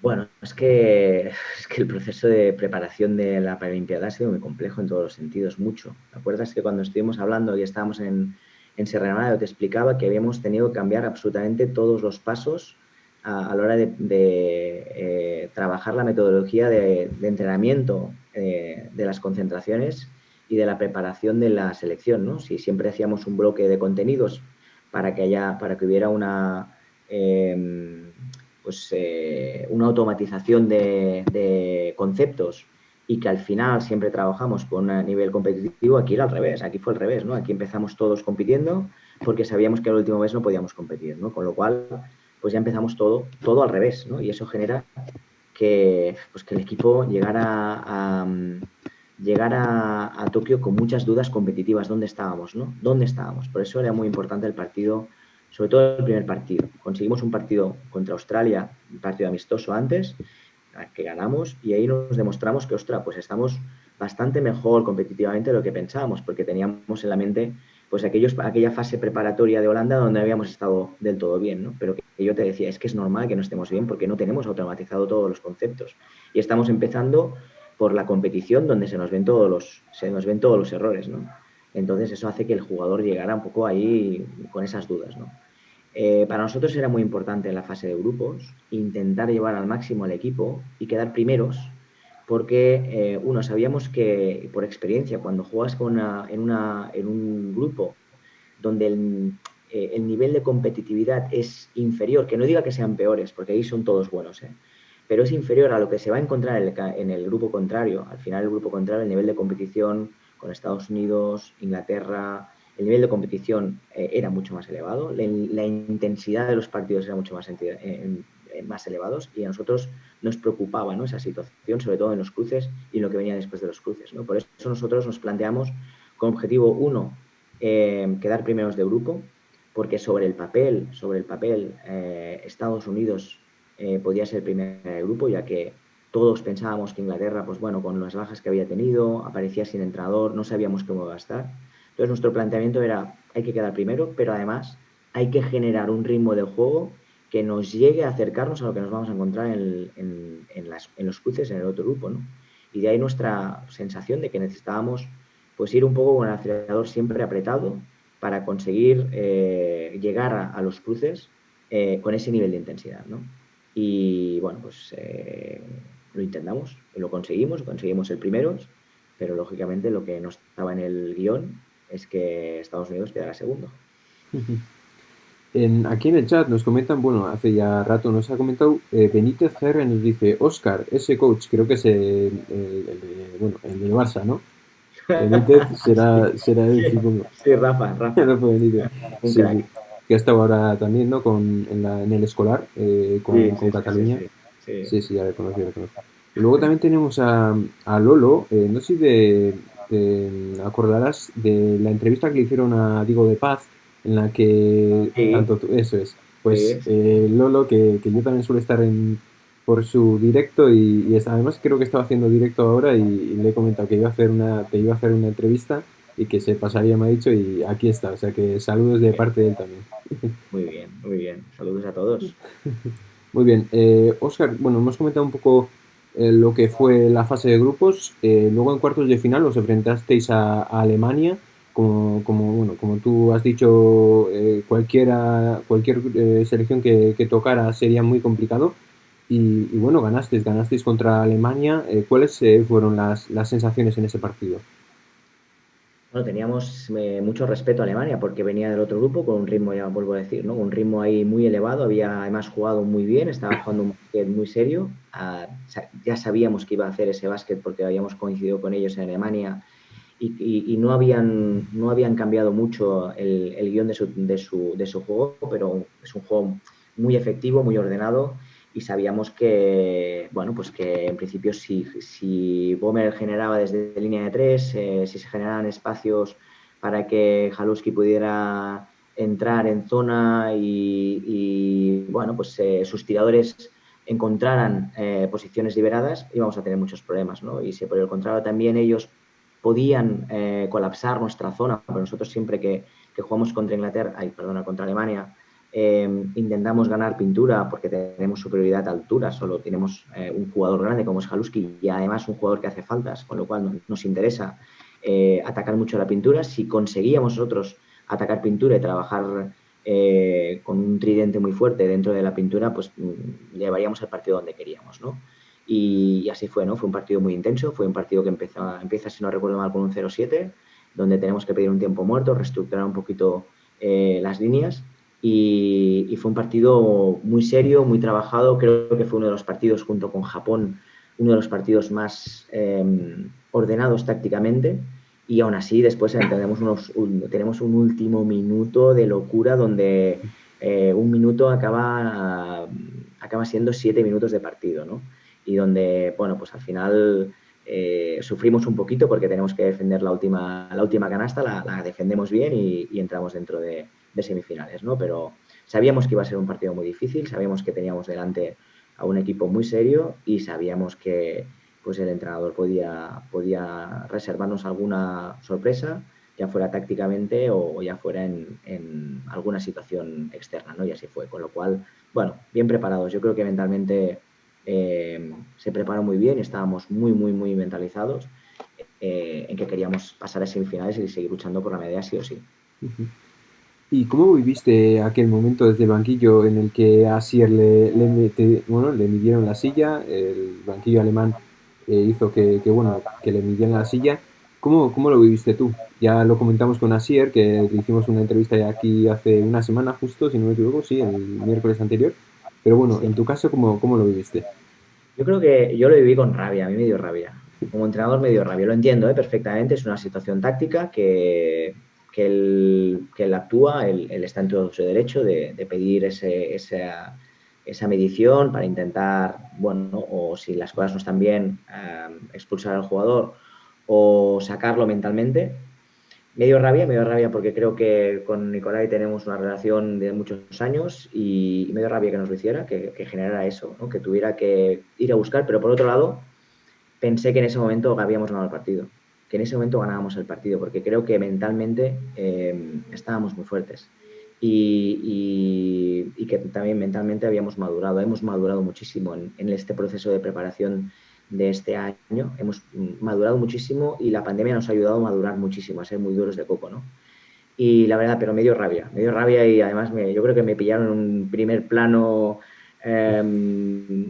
bueno, es que el proceso de preparación de la Paralimpiada ha sido muy complejo en todos los sentidos, mucho. ¿Te acuerdas que cuando estuvimos hablando y estábamos en Sierra Nevada, te explicaba que habíamos tenido que cambiar absolutamente todos los pasos a la hora de trabajar la metodología de entrenamiento de las concentraciones y de la preparación de la selección, ¿no? Si siempre hacíamos un bloque de contenidos para que hubiera una automatización de conceptos y que al final siempre trabajamos con un nivel competitivo, aquí era al revés, aquí fue al revés, ¿no? Aquí empezamos todos compitiendo porque sabíamos que el último mes no podíamos competir, ¿no? Con lo cual, pues ya empezamos todo al revés, ¿no? Y eso genera que el equipo llegara a Tokio con muchas dudas competitivas. ¿Dónde estábamos, no? ¿Dónde estábamos? Por eso era muy importante el partido, sobre todo el primer partido. Conseguimos un partido contra Australia, un partido amistoso antes, que ganamos, y ahí nos demostramos que, ostras, pues estamos bastante mejor competitivamente de lo que pensábamos, porque teníamos en la mente pues aquella fase preparatoria de Holanda donde habíamos estado del todo bien, ¿no? Pero que yo te decía, es que es normal que no estemos bien porque no tenemos automatizado todos los conceptos. Y estamos empezando por la competición donde se nos ven todos los errores, ¿no? Entonces eso hace que el jugador llegara un poco ahí con esas dudas, ¿no? Para nosotros era muy importante en la fase de grupos intentar llevar al máximo al equipo y quedar primeros, porque sabíamos que por experiencia, cuando juegas en un grupo donde el nivel de competitividad es inferior, que no diga que sean peores, porque ahí son todos buenos, pero es inferior a lo que se va a encontrar en el grupo contrario. Al final, el grupo contrario, el nivel de competición con Estados Unidos, Inglaterra, el nivel de competición era mucho más elevado, la intensidad de los partidos era mucho más más elevados y a nosotros nos preocupaba, ¿no?, esa situación, sobre todo en los cruces y en lo que venía después de los cruces, ¿no? Por eso nosotros nos planteamos con objetivo 1, quedar primeros de grupo, porque sobre el papel, Estados Unidos podía ser primer de grupo, ya que todos pensábamos que Inglaterra, pues bueno, con las bajas que había tenido, aparecía sin entrenador, no sabíamos cómo iba a estar. Entonces nuestro planteamiento era, hay que quedar primero, pero además hay que generar un ritmo de juego que nos llegue a acercarnos a lo que nos vamos a encontrar en los cruces en el otro grupo, ¿no? Y de ahí nuestra sensación de que necesitábamos pues ir un poco con el acelerador siempre apretado para conseguir llegar a los cruces con ese nivel de intensidad, ¿no? Y bueno, pues lo intentamos, lo conseguimos el primero, pero lógicamente lo que no estaba en el guión es que Estados Unidos quedara segundo. Aquí en el chat nos comentan, bueno, hace ya rato nos ha comentado Benítez GR, nos dice, Óscar, ese coach, creo que es el del Barça, ¿no? Benítez será, Sí, será él, sí, supongo. sí, Rafa, Rafa Benítez. un Sí, crack. sí. Que ha estado ahora también, ¿no? En el escolar, Sí, con sí, sí, sí, Cataluña. sí, sí. Sí, sí, ya le conozco, ya le conozco. Y luego también tenemos a Lolo, no sé si acordarás de la entrevista que le hicieron a Diego de Paz, en la que Sí, tanto tú, eso es, pues sí, sí. Lolo, que yo también suelo estar por su directo además creo que estaba haciendo directo ahora y le he comentado que te iba a hacer una entrevista y que se pasaría, me ha dicho, y aquí está, o sea que saludos de parte de él también. Muy bien, muy bien. Saludos a todos. Muy bien, Oscar, bueno, hemos comentado un poco lo que fue la fase de grupos. Luego en cuartos de final os enfrentasteis a Alemania. Bueno, como tú has dicho, cualquier selección que tocara sería muy complicado. Y bueno, ganasteis contra Alemania. ¿Cuáles fueron las sensaciones en ese partido? Bueno, teníamos mucho respeto a Alemania porque venía del otro grupo con un ritmo, ya vuelvo a decir, ¿no? Un ritmo ahí muy elevado. Había además jugado muy bien, estaba jugando un básquet muy serio. Ya sabíamos que iba a hacer ese básquet porque habíamos coincidido con ellos en Alemania y no habían cambiado mucho el guión de su juego, pero es un juego muy efectivo, muy ordenado y sabíamos que, bueno, pues que en principio si Bomer generaba desde línea de tres, si se generaban espacios para que Haluski pudiera entrar en zona bueno, pues sus tiradores encontraran posiciones liberadas, íbamos a tener muchos problemas, ¿no? Y si por el contrario también ellos podían colapsar nuestra zona, pero nosotros siempre que jugamos contra contra Alemania, intentamos ganar pintura porque tenemos superioridad a altura, solo tenemos un jugador grande como es Haluski y además un jugador que hace faltas, con lo cual nos interesa atacar mucho la pintura. Si conseguíamos nosotros atacar pintura y trabajar con un tridente muy fuerte dentro de la pintura, pues llevaríamos el partido donde queríamos, ¿no? Y así fue, ¿no? Fue un partido muy intenso, fue un partido que empieza, si no recuerdo mal, con un 0-7, donde tenemos que pedir un tiempo muerto, reestructurar un poquito las líneas y fue un partido muy serio, muy trabajado. Creo que fue uno de los partidos, junto con Japón, uno de los partidos más ordenados tácticamente. Y aún así, después tenemos un último minuto de locura donde un minuto acaba siendo 7 minutos de partido, ¿no? Y donde, bueno, pues al final sufrimos un poquito porque tenemos que defender la última canasta, la defendemos bien y entramos dentro de semifinales, ¿no? Pero sabíamos que iba a ser un partido muy difícil, sabíamos que teníamos delante a un equipo muy serio y sabíamos que pues el entrenador podía reservarnos alguna sorpresa, ya fuera tácticamente o ya fuera en alguna situación externa, ¿no? Y así fue. Con lo cual, bueno, bien preparados. Yo creo que mentalmente se preparó muy bien, estábamos muy, muy, muy mentalizados en que queríamos pasar a semifinales y seguir luchando por la medalla sí o sí. ¿Y cómo viviste aquel momento desde el banquillo en el que a Asier bueno, le midieron la silla, el banquillo alemán hizo bueno, que le midieran la silla? ¿Cómo lo viviste tú? Ya lo comentamos con Asier, que le hicimos una entrevista ya aquí hace una semana justo, si no me equivoco, sí, el miércoles anterior. Pero bueno, Sí. en tu caso, ¿cómo lo viviste? Yo creo que yo lo viví con rabia, a mí me dio rabia. Como entrenador me dio rabia, lo entiendo perfectamente, es una situación táctica que él actúa, él está en todo su derecho de pedir esa medición para intentar, bueno, o si las cosas no están bien, expulsar al jugador o sacarlo mentalmente. Medio rabia porque creo que con Nicolai tenemos una relación de muchos años y medio rabia que nos lo hiciera, que generara eso, ¿no? Que tuviera que ir a buscar, pero por otro lado pensé que en ese momento habíamos ganado el partido, que en ese momento ganábamos el partido, porque creo que mentalmente estábamos muy fuertes y que también mentalmente habíamos madurado, hemos madurado muchísimo en este proceso de preparación de este año, hemos madurado muchísimo y la pandemia nos ha ayudado a madurar muchísimo, a ser muy duros de coco, ¿no? Y la verdad, pero medio rabia y además yo creo que me pillaron en un primer plano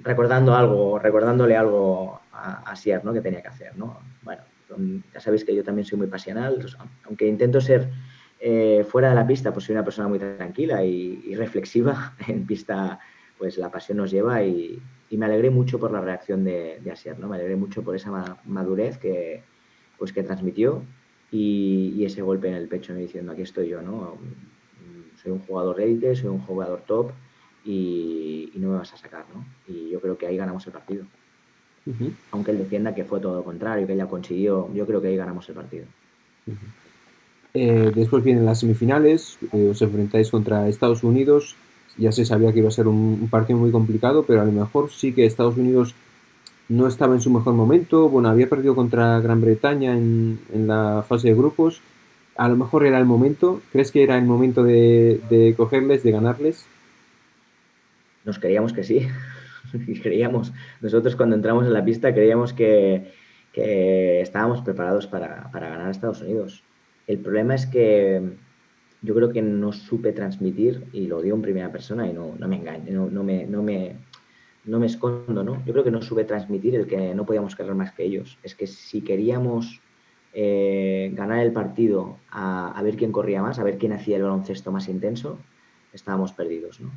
recordándole algo a Sier, ¿no? Que tenía que hacer, ¿no? Bueno, ya sabéis que yo también soy muy pasional, aunque intento ser fuera de la pista, pues soy una persona muy tranquila y reflexiva. En pista, pues la pasión nos lleva y me alegré mucho por la reacción de Asier, ¿no? Me alegré mucho por esa madurez pues, que transmitió y ese golpe en el pecho, ¿no? Diciendo, aquí estoy yo, ¿no? Soy un jugador élite, soy un jugador top y no me vas a sacar, ¿no? Y yo creo que ahí ganamos el partido. Ujú, Aunque él defienda que fue todo lo contrario, que ella consiguió, yo creo que ahí ganamos el partido. ujú. Después vienen las semifinales, os enfrentáis contra Estados Unidos. Ya se sabía que iba a ser un partido muy complicado, pero a lo mejor sí que Estados Unidos no estaba en su mejor momento. Bueno, había perdido contra Gran Bretaña en la fase de grupos. A lo mejor era el momento. ¿Crees que era el momento de cogerles, de ganarles? Nos creíamos que sí, creíamos, nosotros cuando entramos en la pista creíamos que estábamos preparados para ganar a Estados Unidos. El problema es que yo creo que no supe transmitir, y lo digo en primera persona y no me engaño, no me escondo, ¿no? Yo creo que no supe transmitir el que no podíamos correr más que ellos. Es que si queríamos ganar el partido a ver quién corría más, a ver quién hacía el baloncesto más intenso, estábamos perdidos, ¿no?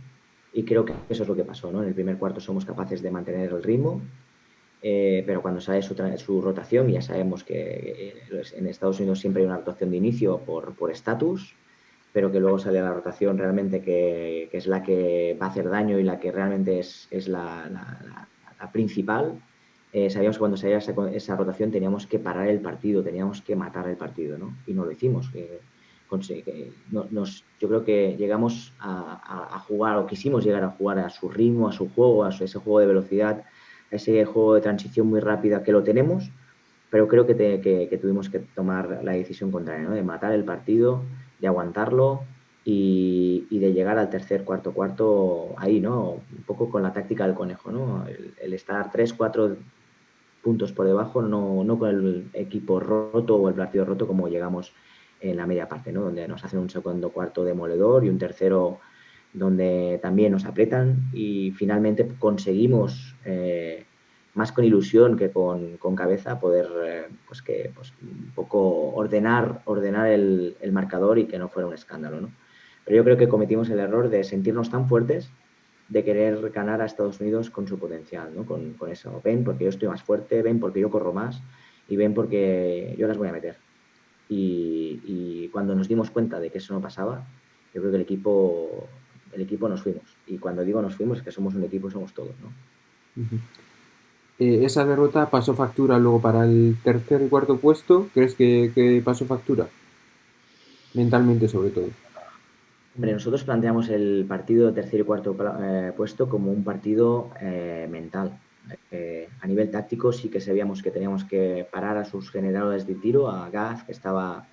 Y creo que eso es lo que pasó, ¿no? En el primer cuarto somos capaces de mantener el ritmo, pero cuando sale su rotación, ya sabemos que en Estados Unidos siempre hay una rotación de inicio por estatus, pero que luego sale la rotación realmente que es la que va a hacer daño y la que realmente es la principal. Sabíamos que cuando salía esa rotación teníamos que parar el partido, teníamos que matar el partido, ¿no? Y no lo hicimos. Yo creo que llegamos a jugar o quisimos llegar a jugar a su ritmo, a su juego, ese juego de velocidad, a ese juego de transición muy rápida que lo tenemos, pero creo que tuvimos que tomar la decisión contraria, ¿no? De matar el partido, de aguantarlo y de llegar al tercer, cuarto ahí, ¿no? Un poco con la táctica del conejo, ¿no? El estar 3, 4 puntos por debajo, no con el equipo roto o el partido roto como llegamos en la media parte, ¿no? Donde nos hacen un segundo cuarto demoledor y un tercero donde también nos aprietan y finalmente conseguimos más con ilusión que con cabeza poder pues un poco ordenar el marcador y que no fuera un escándalo, ¿no? Pero yo creo que cometimos el error de sentirnos tan fuertes de querer ganar a Estados Unidos con su potencial, ¿no? Con eso. Ven porque yo estoy más fuerte, ven porque yo corro más y ven porque yo las voy a meter. Y cuando nos dimos cuenta de que eso no pasaba, yo creo que el equipo nos fuimos. Y cuando digo nos fuimos es que somos un equipo, somos todos, ¿no? Ujú. Esa derrota pasó factura luego para el tercer y cuarto puesto. ¿Crees que pasó factura? Mentalmente, sobre todo. Hombre, nosotros planteamos el partido de tercer y cuarto puesto como un partido mental. A nivel táctico sí que sabíamos que teníamos que parar a sus generadores de tiro, a Gaz, que estaba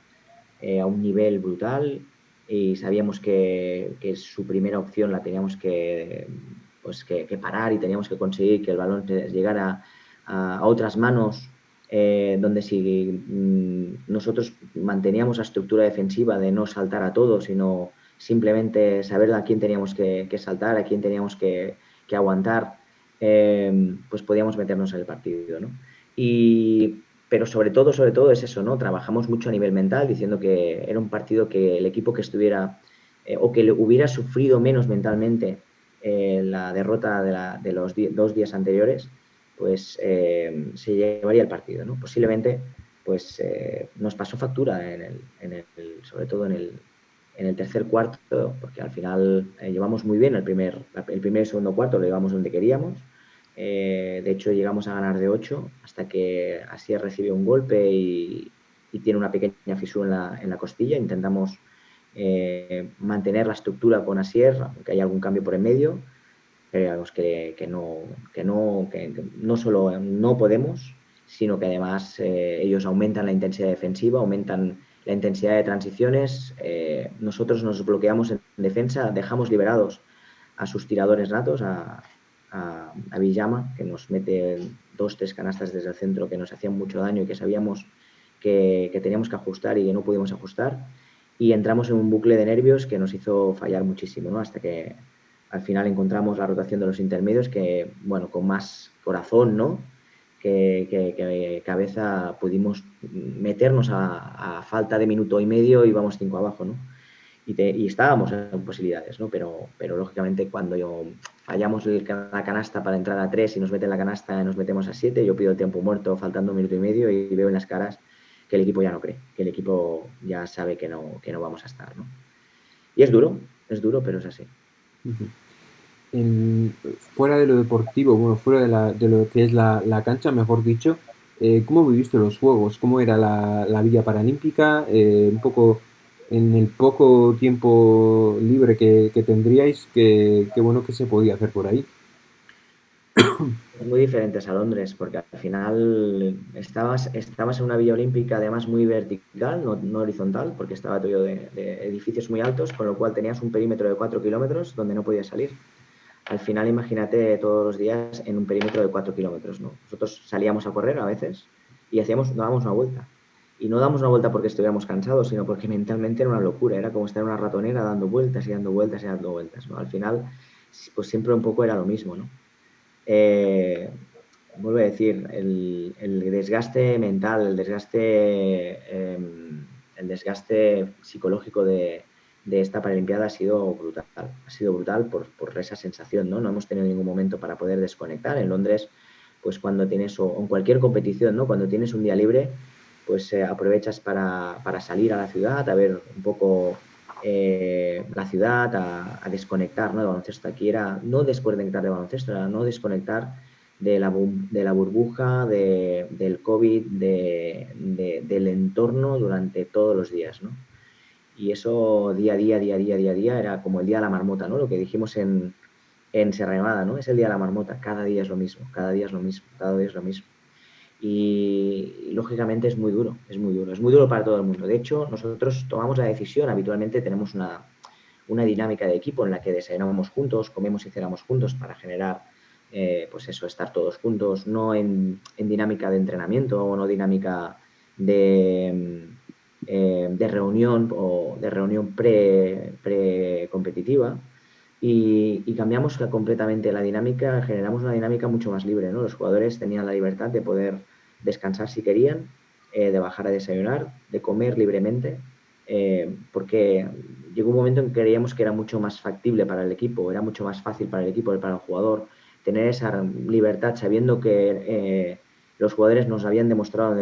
a un nivel brutal, y sabíamos que su primera opción la teníamos que parar y teníamos que conseguir que el balón llegara a otras manos, donde si nosotros manteníamos la estructura defensiva de no saltar a todos, sino simplemente saber a quién teníamos que saltar, a quién teníamos que aguantar, pues podíamos meternos en el partido, ¿no? Pero sobre todo es eso, ¿no? Trabajamos mucho a nivel mental, diciendo que era un partido que el equipo que estuviera o que le hubiera sufrido menos mentalmente la derrota de los 2 días anteriores, pues se llevaría el partido, ¿no? Posiblemente, pues nos pasó factura sobre todo en el tercer cuarto, porque al final llevamos muy bien el primer y segundo cuarto, lo llevamos donde queríamos. De hecho, llegamos a ganar de 8 hasta que Asier recibe un golpe y tiene una pequeña fisura en la costilla. Intentamos mantener la estructura con Asier, aunque hay algún cambio por en medio. Creemos que no solo no podemos, sino que además ellos aumentan la intensidad defensiva, aumentan la intensidad de transiciones. Nosotros nos bloqueamos en defensa, dejamos liberados a sus tiradores natos, a Villama, que nos mete 2-3 canastas desde el centro que nos hacían mucho daño y que sabíamos que teníamos que ajustar y que no pudimos ajustar. Y entramos en un bucle de nervios que nos hizo fallar muchísimo, ¿no? Hasta que al final encontramos la rotación de los intermedios que, bueno, con más corazón, ¿no? Que cabeza pudimos meternos a falta de minuto y medio y vamos 5 abajo, ¿no? Y estábamos en posibilidades, ¿no? Pero lógicamente cuando fallamos la canasta para entrar a 3 y nos meten la canasta y nos metemos a 7, yo pido el tiempo muerto faltando un minuto y medio y veo en las caras que el equipo ya no cree, que el equipo ya sabe que no vamos a estar, ¿no? Y es duro, pero es así. Ujú. Fuera de lo deportivo, bueno, fuera de lo que es la cancha, mejor dicho, ¿cómo viviste los juegos? ¿Cómo era la Villa Paralímpica? Un poco en el poco tiempo libre que tendríais, qué bueno que se podía hacer por ahí. Muy diferentes a Londres, porque al final estabas en una villa olímpica además muy vertical, no horizontal, porque estaba todo de edificios muy altos, con lo cual tenías un perímetro de 4 kilómetros donde no podías salir. Al final, imagínate todos los días en un perímetro de 4 kilómetros, ¿no? Nosotros salíamos a correr a veces y dábamos una vuelta. Y no damos una vuelta porque estuviéramos cansados, sino porque mentalmente era una locura. Era como estar en una ratonera dando vueltas y dando vueltas y dando vueltas, ¿no? Al final, pues siempre un poco era lo mismo, ¿no? Eh, Vuelvo a decir, el desgaste mental, el desgaste psicológico de esta Paralimpiada ha sido brutal. Ha sido brutal por esa sensación, ¿no? No hemos tenido ningún momento para poder desconectar. En Londres, pues cuando tienes, o en cualquier competición, ¿no? Cuando tienes un día libre, pues aprovechas para salir a la ciudad, a ver un poco la ciudad, a desconectar, ¿no? De baloncesto. Aquí era no desconectar de baloncesto, era no desconectar de la burbuja, del COVID, del entorno durante todos los días, ¿no? Y eso día a día, día a día, día a día, era como el día de la marmota, ¿no? Lo que dijimos en Sierra Nevada, ¿no? Es el día de la marmota, cada día es lo mismo, cada día es lo mismo, cada día es lo mismo. Y lógicamente es muy duro, es muy duro, es muy duro para todo el mundo. De hecho, nosotros tomamos la decisión, habitualmente tenemos una dinámica de equipo en la que desayunamos juntos, comemos y cenamos juntos para generar, pues eso, estar todos juntos, no en dinámica de entrenamiento o no dinámica de reunión o de reunión pre-competitiva. Y cambiamos completamente la dinámica, generamos una dinámica mucho más libre, ¿no? Los jugadores tenían la libertad de poder descansar si querían, de bajar a desayunar, de comer libremente, porque llegó un momento en que creíamos que era mucho más factible para el equipo, era mucho más fácil para el equipo y para el jugador tener esa libertad sabiendo que los jugadores nos habían demostrado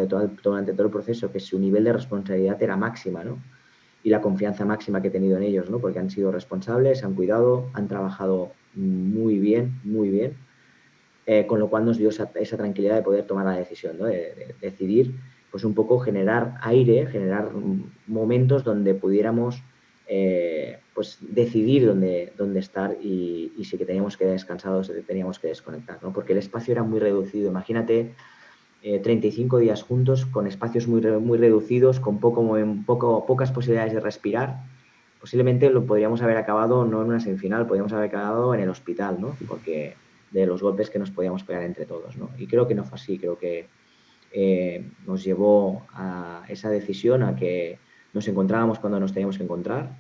durante todo el proceso que su nivel de responsabilidad era máxima, ¿no? Y la confianza máxima que he tenido en ellos, ¿no? Porque han sido responsables, han cuidado, han trabajado muy bien, con lo cual nos dio esa tranquilidad de poder tomar la decisión, ¿no? De decidir, pues un poco generar aire, generar momentos donde pudiéramos pues decidir dónde estar y si que teníamos que descansar o si teníamos que desconectar, ¿no? Porque el espacio era muy reducido. Imagínate 35 días juntos, con espacios muy reducidos, con pocas posibilidades de respirar. Posiblemente lo podríamos haber acabado no en una semifinal, podríamos haber acabado en el hospital, ¿no? Porque de los golpes que nos podíamos pegar entre todos, ¿no? Y creo que no fue así, creo que nos llevó a esa decisión, a que nos encontrábamos cuando nos teníamos que encontrar,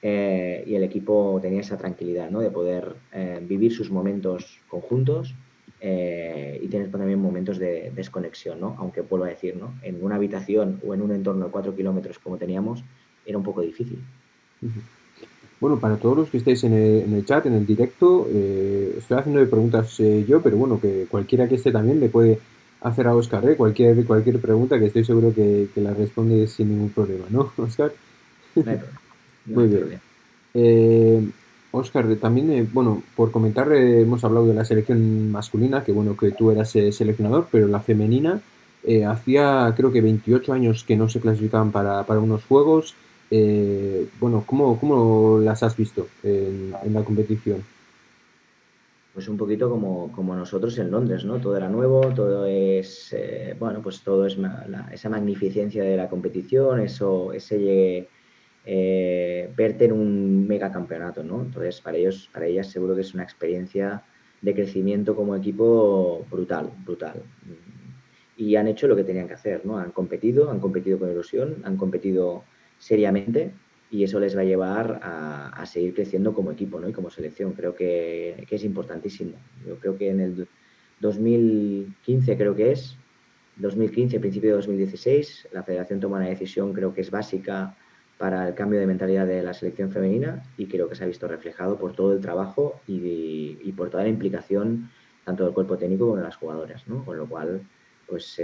y el equipo tenía esa tranquilidad, ¿no? De poder vivir sus momentos conjuntos, y tener también momentos de desconexión, ¿no? Aunque vuelvo a decir, ¿no? En una habitación o en un entorno de 4 kilómetros como teníamos, era un poco difícil. Ujú. Bueno, para todos los que estáis en el chat, en el directo, estoy haciendo preguntas yo, pero bueno, que cualquiera que esté también le puede hacer a Oscar, cualquier pregunta que estoy seguro que la responde sin ningún problema, ¿no, Oscar? No hay problema. no Muy hay bien. problema. Óscar, también, bueno, por comentar, hemos hablado de la selección masculina, que bueno, que tú eras seleccionador, pero la femenina, hacía creo que 28 años que no se clasificaban para unos juegos. Bueno, ¿cómo las has visto en la competición? Pues un poquito como nosotros en Londres, ¿no? Todo era nuevo, todo es, bueno, pues todo es esa magnificencia de la competición, ese verte en un megacampeonato, ¿no? Entonces, para ellas seguro que es una experiencia de crecimiento como equipo brutal, brutal. Y han hecho lo que tenían que hacer, ¿no? Han competido con ilusión, han competido seriamente y eso les va a llevar a seguir creciendo como equipo, ¿no? Y como selección. Creo que es importantísimo. Yo creo que en el 2015, creo que es, 2015, principio de 2016, la federación toma una decisión, creo que es básica para el cambio de mentalidad de la selección femenina y creo que se ha visto reflejado por todo el trabajo y por toda la implicación tanto del cuerpo técnico como de las jugadoras, ¿no? Con lo cual, pues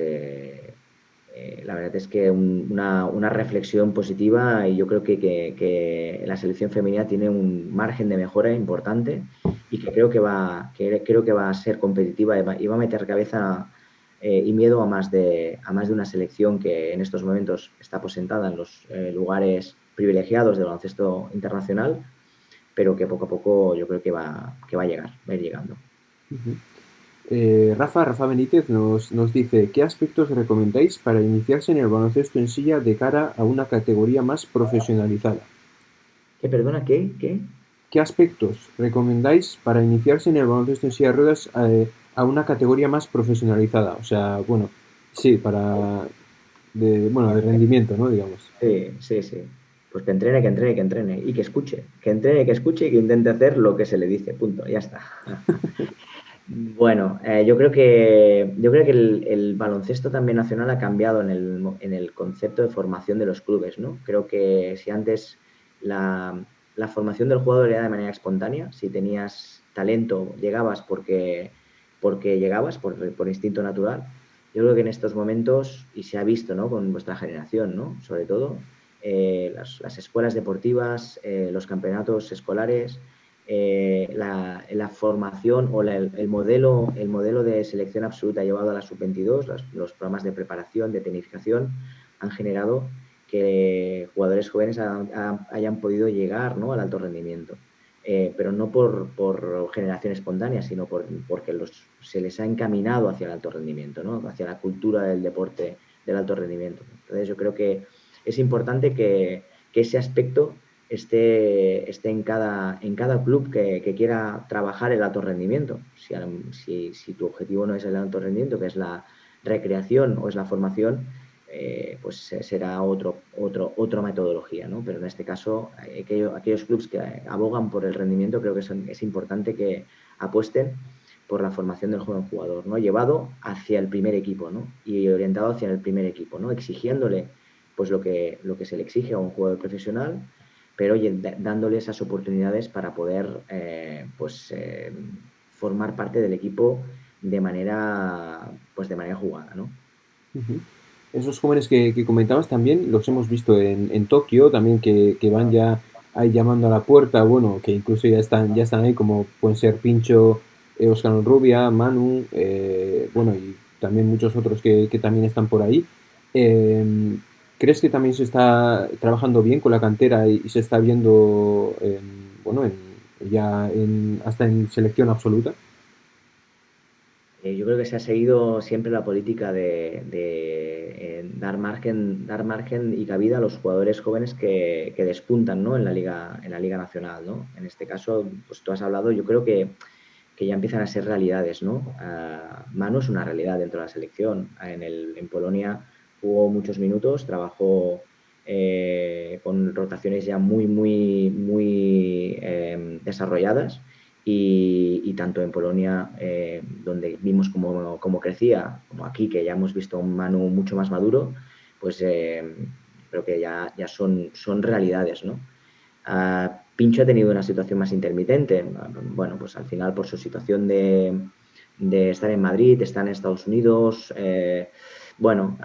la verdad es que una reflexión positiva y yo creo que la selección femenina tiene un margen de mejora importante y que creo que va a ser competitiva y va a meter cabeza y miedo a más de una selección que en estos momentos está aposentada en los lugares privilegiados del baloncesto internacional, pero que poco a poco yo creo que va a llegar, va a ir llegando. Ujú. Rafa Benítez nos dice, ¿qué aspectos recomendáis para iniciarse en el baloncesto en silla de cara a una categoría más profesionalizada? ¿Qué, perdona? ¿Qué? ¿Qué? ¿Qué aspectos recomendáis para iniciarse en el baloncesto en silla de ruedas a una categoría más profesionalizada? O sea, bueno, sí, bueno, de rendimiento, ¿no? Digamos. Sí, sí, sí. Pues que entrene, que entrene, que entrene y que escuche. Que entrene, que escuche y que intente hacer lo que se le dice. Punto, ya está. Bueno, yo creo que el baloncesto también nacional ha cambiado en el concepto de formación de los clubes, ¿no? Creo que si antes la, la formación del jugador era de manera espontánea, si tenías talento, llegabas porque llegabas por instinto natural. Yo creo que en estos momentos, y se ha visto, ¿no? Con vuestra generación, ¿no? Sobre todo, las escuelas deportivas, los campeonatos escolares, la formación o el modelo de selección absoluta llevado a la sub-22, los programas de preparación, de tecnificación, han generado que jugadores jóvenes hayan podido llegar, ¿no? Al alto rendimiento. Pero no por generación espontánea, sino porque se les ha encaminado hacia el alto rendimiento, ¿no? Hacia la cultura del deporte del alto rendimiento. Entonces yo creo que es importante que ese aspecto esté en cada club que quiera trabajar el alto rendimiento. Si tu objetivo no es el alto rendimiento, que es la recreación o es la formación, pues será otra metodología, ¿no? Pero en este caso, aquellos clubes que abogan por el rendimiento, creo que es importante que apuesten por la formación del joven jugador, ¿no? Llevado hacia el primer equipo, ¿no? Y orientado hacia el primer equipo, ¿no? Exigiéndole pues lo que se le exige a un jugador profesional, pero oye, dándole esas oportunidades para poder formar parte del equipo de manera jugada, ¿no? Ujú. Esos jóvenes que comentabas también los hemos visto en Tokio, también que van ya ahí llamando a la puerta, bueno, que incluso ya están ahí, como pueden ser Pincho, Óscar Rubia, Manu, bueno, y también muchos otros que también están por ahí. Eh, ¿Crees que también se está trabajando bien con la cantera y se está viendo, bueno, hasta en selección absoluta? Yo creo que se ha seguido siempre la política de dar margen y cabida a los jugadores jóvenes que despuntan, ¿no? En la Liga Nacional, ¿no? En este caso, pues tú has hablado, yo creo que ya empiezan a ser realidades, ¿no? Manu es una realidad dentro de la selección. En Polonia jugó muchos minutos, trabajó con rotaciones ya muy desarrolladas y tanto en Polonia, donde vimos cómo crecía, como aquí, que ya hemos visto un Manu mucho más maduro, pues creo que ya son realidades, ¿no? Pincho ha tenido una situación más intermitente. Bueno, pues al final por su situación de estar en Madrid, estar en Estados Unidos, bueno,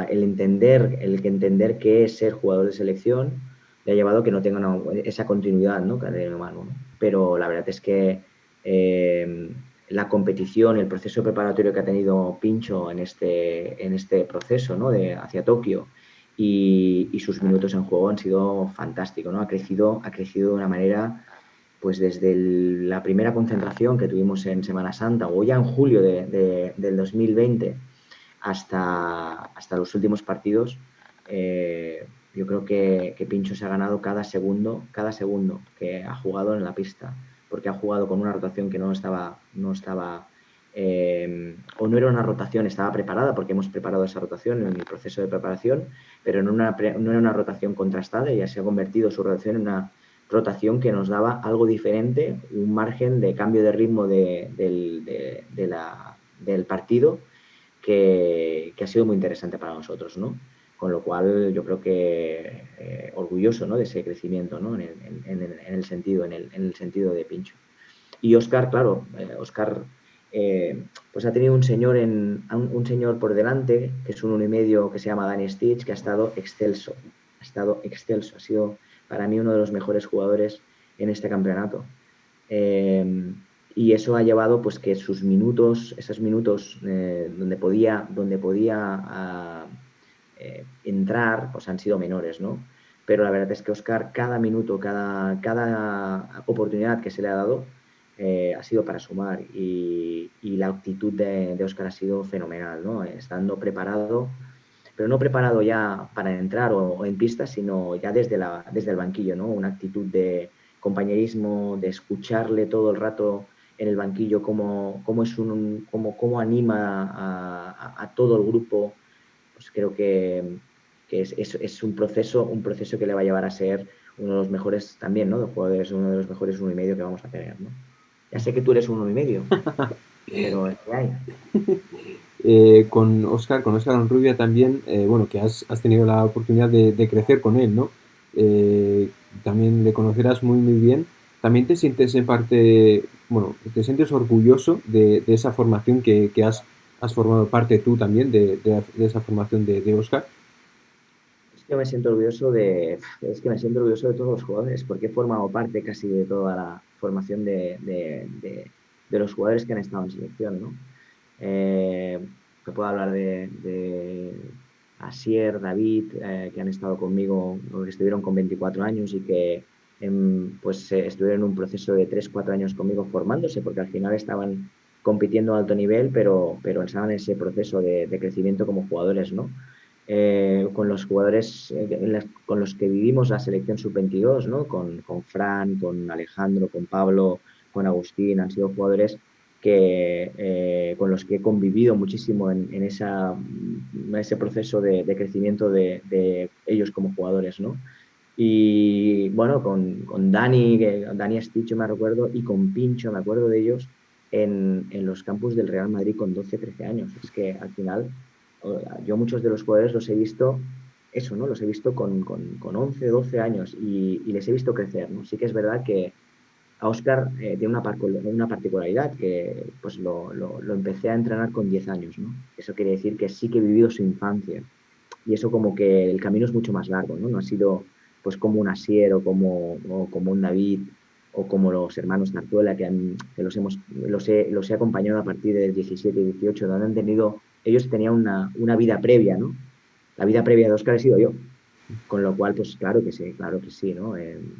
el que entender qué es ser jugador de selección, le ha llevado a que no tenga esa continuidad, ¿no? Que ha tenido Manu, ¿no? Pero la verdad es que la competición, el proceso preparatorio que ha tenido Pincho en este proceso, ¿no? Hacia Tokio y sus minutos en juego han sido fantásticos, ¿no? Ha crecido de una manera, pues desde la primera concentración que tuvimos en Semana Santa o ya en julio del 2020 hasta los últimos partidos. Yo creo que Pincho se ha ganado cada segundo que ha jugado en la pista, porque ha jugado con una rotación que no estaba o no era una rotación, estaba preparada, porque hemos preparado esa rotación en el proceso de preparación, pero no era una rotación contrastada, y ya se ha convertido su rotación en una rotación que nos daba algo diferente, un margen de cambio de ritmo del partido que ha sido muy interesante para nosotros, ¿no? Con lo cual yo creo que orgulloso, ¿no? De ese crecimiento, ¿no? En el sentido de Pincho. Y Oscar, claro, Oscar pues ha tenido un señor por delante, que es un 1,5, que se llama Danny Stitch, que ha estado excelso, ha sido para mí uno de los mejores jugadores en este campeonato. Y eso ha llevado pues que esos minutos donde podía entrar, pues han sido menores, ¿no? Pero la verdad es que Oscar, cada minuto, cada oportunidad que se le ha dado, ha sido para sumar, y la actitud de Oscar ha sido fenomenal, ¿no? Estando preparado, pero no preparado ya para entrar o en pista, sino ya desde el banquillo, ¿no? Una actitud de compañerismo, de escucharle todo el rato en el banquillo cómo anima a todo el grupo. Pues creo que es un proceso que le va a llevar a ser uno de los mejores también, ¿no? De jugadores, uno de los mejores 1,5 que vamos a tener, ¿no? Ya sé que tú eres un 1,5, pero es que hay. Con Oscar Onrubia también, bueno, que has tenido la oportunidad de crecer con él, ¿no? Eh, También le conocerás muy, muy bien. También te sientes en parte, bueno, te sientes orgulloso de esa formación que has formado parte tú también de esa formación de Oscar. Es que me siento orgulloso de todos los jugadores, porque he formado parte casi de toda la formación de los jugadores que han estado en selección, ¿no? Eh, Te puedo hablar de Asier, David, que han estado conmigo, o que estuvieron con 24 años y que pues estuvieron en un proceso de 3 4 años conmigo formándose, porque al final estaban compitiendo a alto nivel, pero estaban en ese proceso de crecimiento como jugadores, ¿no? Con los jugadores con los que vivimos la selección sub-22, ¿no? Con Fran, con Alejandro, con Pablo, con Agustín, han sido jugadores con los que he convivido muchísimo en ese proceso de crecimiento de ellos como jugadores, ¿no? Y bueno, con Dani Esticho me recuerdo, y con Pincho me acuerdo de ellos en los campus del Real Madrid con 12 13 años. Es que al final yo muchos de los jugadores los he visto, eso, ¿no? Los he visto con 11 12 años, y les he visto crecer, ¿no? Sí que es verdad que a Oscar tiene una particularidad, que pues lo empecé a entrenar con 10 años, ¿no? Eso quiere decir que sí que he vivido su infancia, y eso como que el camino es mucho más largo, ¿no? No ha sido pues como un Asier o como un David o como los hermanos Zarzuela, que los he acompañado a partir de 17 y 18, donde ellos tenían una vida previa, ¿no? La vida previa de Oscar he sido yo. Con lo cual, pues claro que sí, ¿no? En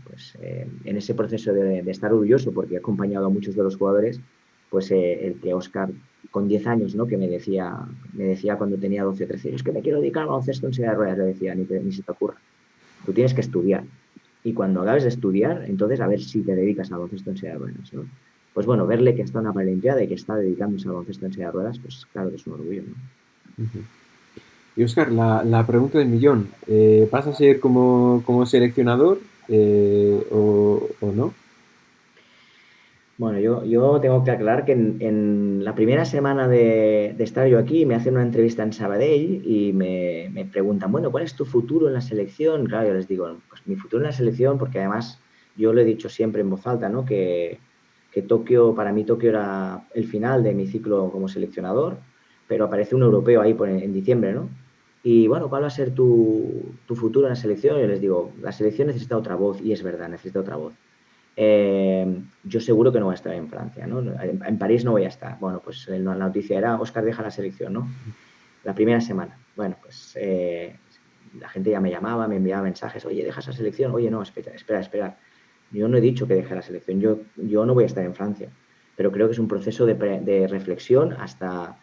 ese proceso de estar orgulloso, porque he acompañado a muchos de los jugadores, pues el que Oscar, con 10 años, ¿no? Que me decía cuando tenía 12 13 años, que me quiero dedicar al baloncesto en silla de ruedas, le decía, ni se te ocurra, tú tienes que estudiar. Y cuando acabes de estudiar, entonces a ver si te dedicas al baloncesto en silla de ruedas, ¿no? Pues bueno, verle que está en una Paralimpiada y que está dedicándose al baloncesto en silla de ruedas, pues claro que es un orgullo, ¿no? Ujú. Y Oscar, la pregunta del millón, ¿vas a ser como seleccionador o no? Bueno, yo tengo que aclarar que en la primera semana de estar yo aquí me hacen una entrevista en Sabadell y me preguntan, bueno, ¿cuál es tu futuro en la selección? Claro, yo les digo, pues mi futuro en la selección, porque además yo lo he dicho siempre en voz alta, ¿no? Que para mí Tokio era el final de mi ciclo como seleccionador, pero aparece un europeo ahí en diciembre, ¿no? Y bueno, ¿cuál va a ser tu futuro en la selección? Y yo les digo, la selección necesita otra voz, y es verdad, necesita otra voz. Yo seguro que no voy a estar en Francia, ¿no? En París no voy a estar. Bueno, pues la noticia era, Óscar deja la selección, ¿no? La primera semana. Bueno, pues la gente ya me llamaba, me enviaba mensajes, oye, ¿dejas la selección? Oye, no, espera. Yo no he dicho que deje la selección, yo no voy a estar en Francia, pero creo que es un proceso de reflexión hasta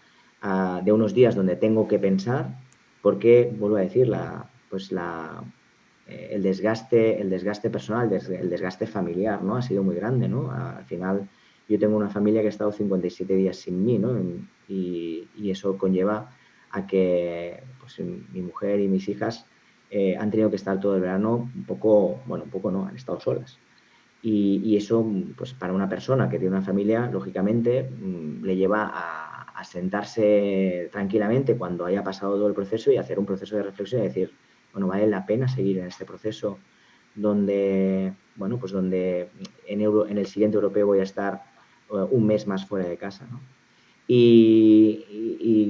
de unos días donde tengo que pensar, porque, vuelvo a decir, el desgaste personal, el desgaste familiar, ¿no? Ha sido muy grande, ¿no? Al final, yo tengo una familia que ha estado 57 días sin mí, ¿no? Y eso conlleva a que pues, mi mujer y mis hijas han tenido que estar todo el verano un poco, bueno, un poco no, han estado solas. Y eso, pues para una persona que tiene una familia, lógicamente, le lleva a sentarse tranquilamente cuando haya pasado todo el proceso y hacer un proceso de reflexión y decir, bueno, vale la pena seguir en este proceso donde, bueno, pues donde en el siguiente europeo voy a estar un mes más fuera de casa, ¿no?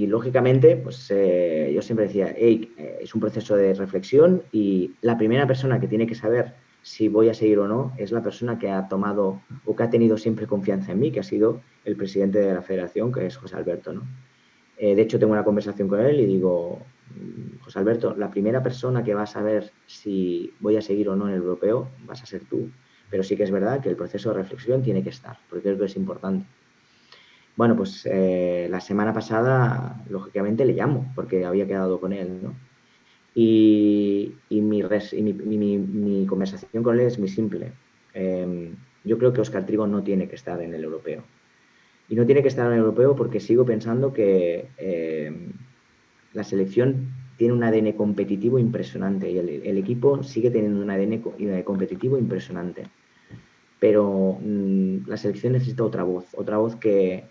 Lógicamente, pues yo siempre decía, hey, es un proceso de reflexión y la primera persona que tiene que saber si voy a seguir o no es la persona que ha tomado o que ha tenido siempre confianza en mí, que ha sido el presidente de la federación, que es José Alberto, ¿no? De hecho, tengo una conversación con él y digo, José Alberto, la primera persona que va a saber si voy a seguir o no en el europeo vas a ser tú. Pero sí que es verdad que el proceso de reflexión tiene que estar, porque creo que es importante. Bueno, pues la semana pasada, lógicamente, le llamo, porque había quedado con él, ¿no? Mi conversación con él es muy simple. Yo creo que Óscar Trigo no tiene que estar en el europeo. Y no tiene que estar en el europeo porque sigo pensando que la selección tiene un ADN competitivo impresionante y el equipo sigue teniendo un ADN competitivo impresionante. Pero la selección necesita otra voz que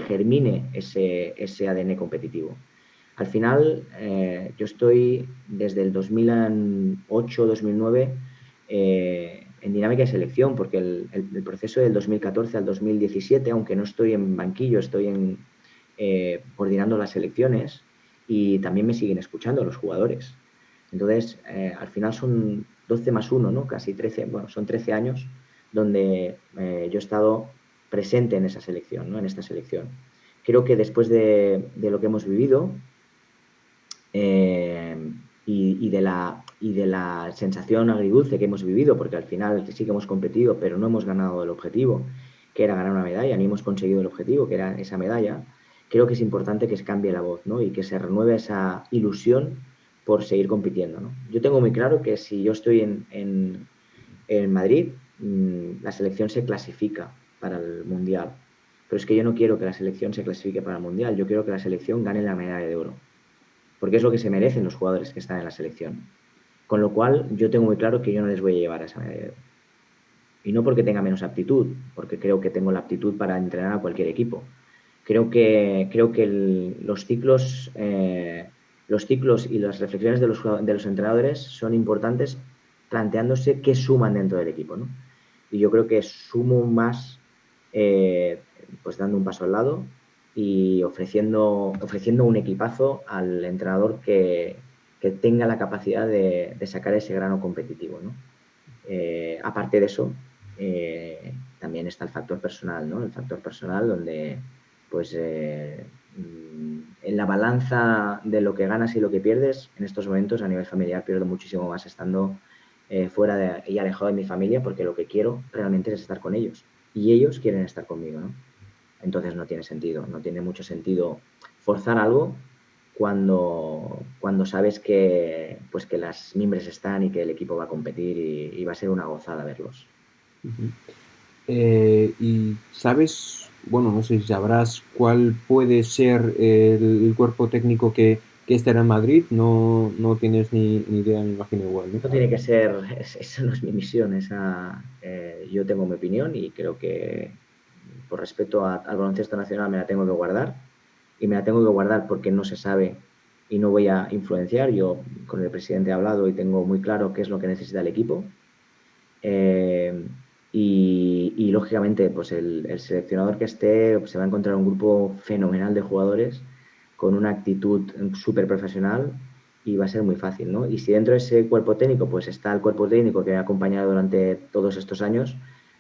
germine ese ADN competitivo. Al final, yo estoy desde el 2008-2009 en dinámica de selección, porque el proceso del 2014 al 2017, aunque no estoy en banquillo, estoy coordinando las selecciones y también me siguen escuchando los jugadores. Entonces, al final son 12 más 1, ¿no? Casi 13, bueno, son 13 años donde yo he estado presente en esa selección, ¿no? En esta selección. Creo que después de lo que hemos vivido, eh, y de la sensación agridulce que hemos vivido, porque al final sí que hemos competido, pero no hemos ganado el objetivo, que era ganar una medalla, ni hemos conseguido el objetivo, que era esa medalla, creo que es importante que se cambie la voz, ¿no? Y que se renueve esa ilusión por seguir compitiendo, ¿no? Yo tengo muy claro que si yo estoy en Madrid, la selección se clasifica para el Mundial. Pero es que yo no quiero que la selección se clasifique para el Mundial, yo quiero que la selección gane la medalla de oro porque es lo que se merecen los jugadores que están en la selección. Con lo cual, yo tengo muy claro que yo no les voy a llevar a esa medalla de oro. Y no porque tenga menos aptitud, porque creo que tengo la aptitud para entrenar a cualquier equipo. Creo que los ciclos y las reflexiones de los entrenadores son importantes planteándose qué suman dentro del equipo, ¿no? Y yo creo que sumo más pues dando un paso al lado y ofreciendo un equipazo al entrenador que tenga la capacidad de sacar ese grano competitivo, ¿no? Aparte de eso, también está el factor personal, ¿no? El factor personal donde, pues, en la balanza de lo que ganas y lo que pierdes, en estos momentos a nivel familiar pierdo muchísimo más estando fuera y alejado de mi familia porque lo que quiero realmente es estar con ellos y ellos quieren estar conmigo, ¿no? Entonces no tiene sentido, no tiene mucho sentido forzar algo cuando sabes que las mimbres están y que el equipo va a competir y va a ser una gozada verlos. Ujú. Y sabes, bueno, no sé si sabrás cuál puede ser el cuerpo técnico que estará en Madrid. No, no tienes ni idea, me imagino igual, ¿no? No tiene que ser, esa no es mi misión, yo tengo mi opinión y creo que por respeto al baloncesto nacional me la tengo que guardar y me la tengo que guardar porque no se sabe y no voy a influenciar. Yo con el presidente he hablado y tengo muy claro qué es lo que necesita el equipo. Eh, lógicamente, pues el seleccionador que esté se va a encontrar un grupo fenomenal de jugadores con una actitud súper profesional y va a ser muy fácil, ¿no? Y si dentro de ese cuerpo técnico pues está el cuerpo técnico que me ha acompañado durante todos estos años,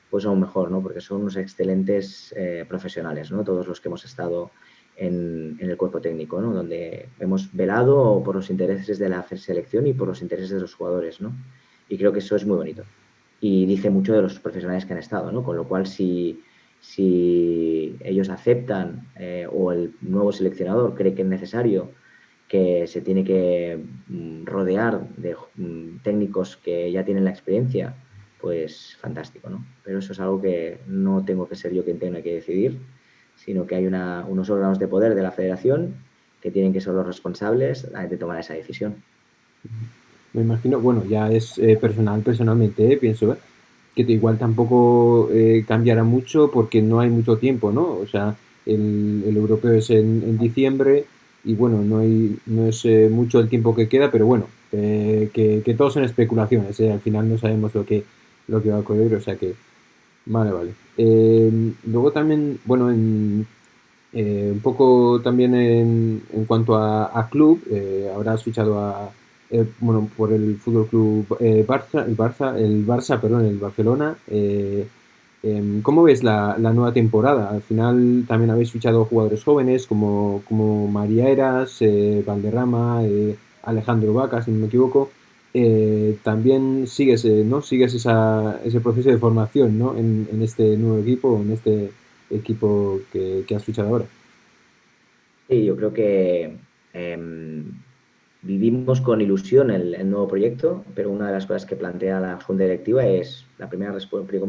pues aún mejor, ¿no? Porque son unos excelentes profesionales, ¿no? Todos los que hemos estado en el cuerpo técnico, ¿no? Donde hemos velado por los intereses de la selección y por los intereses de los jugadores, ¿no? Y creo que eso es muy bonito. Y dice mucho de los profesionales que han estado, ¿no? Con lo cual, si ellos aceptan o el nuevo seleccionador cree que es necesario que se tiene que rodear de técnicos que ya tienen la experiencia, pues fantástico, ¿no? Pero eso es algo que no tengo que ser yo quien tenga que decidir, sino que hay unos órganos de poder de la federación que tienen que ser los responsables de tomar esa decisión. Me imagino, bueno, ya es personalmente, pienso, que igual tampoco cambiará mucho porque no hay mucho tiempo, ¿no? O sea, el europeo es en diciembre y bueno, no es mucho el tiempo que queda, pero bueno, que todo son especulaciones, ¿eh? Al final no sabemos lo que va a ocurrir, o sea que, vale, vale. Luego también, bueno, un poco también en cuanto a club, habrás fichado bueno, por el Fútbol Club el Barça, perdón, el Barcelona. ¿Cómo ves la nueva temporada? Al final también habéis fichado jugadores jóvenes como María Eras, Valderrama, Alejandro Vaca, si no me equivoco. También sigues, ¿no? Sigues ese proceso de formación, ¿no? En este nuevo equipo, en este equipo que has fichado ahora. Sí, yo creo que vivimos con ilusión el nuevo proyecto, pero una de las cosas que plantea la Junta Directiva es, la primera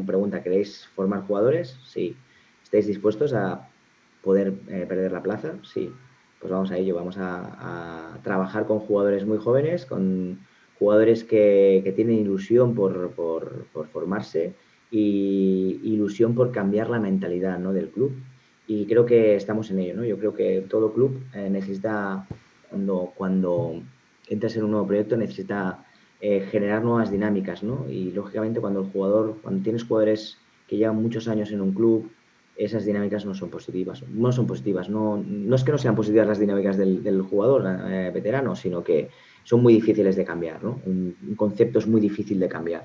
pregunta, ¿queréis formar jugadores? Sí. ¿Estáis dispuestos a poder perder la plaza? Sí. Pues vamos a ello, vamos a trabajar con jugadores muy jóvenes, con jugadores que tienen ilusión por formarse y ilusión por cambiar la mentalidad, ¿no?, del club. Y creo que estamos en ello, ¿no? Yo creo que todo club necesita, cuando entras en un nuevo proyecto, necesita generar nuevas dinámicas, ¿no? Y lógicamente cuando tienes jugadores que llevan muchos años en un club, esas dinámicas no son positivas. No son positivas, no es que no sean positivas las dinámicas del jugador veterano, sino que son muy difíciles de cambiar, ¿no? Un concepto es muy difícil de cambiar.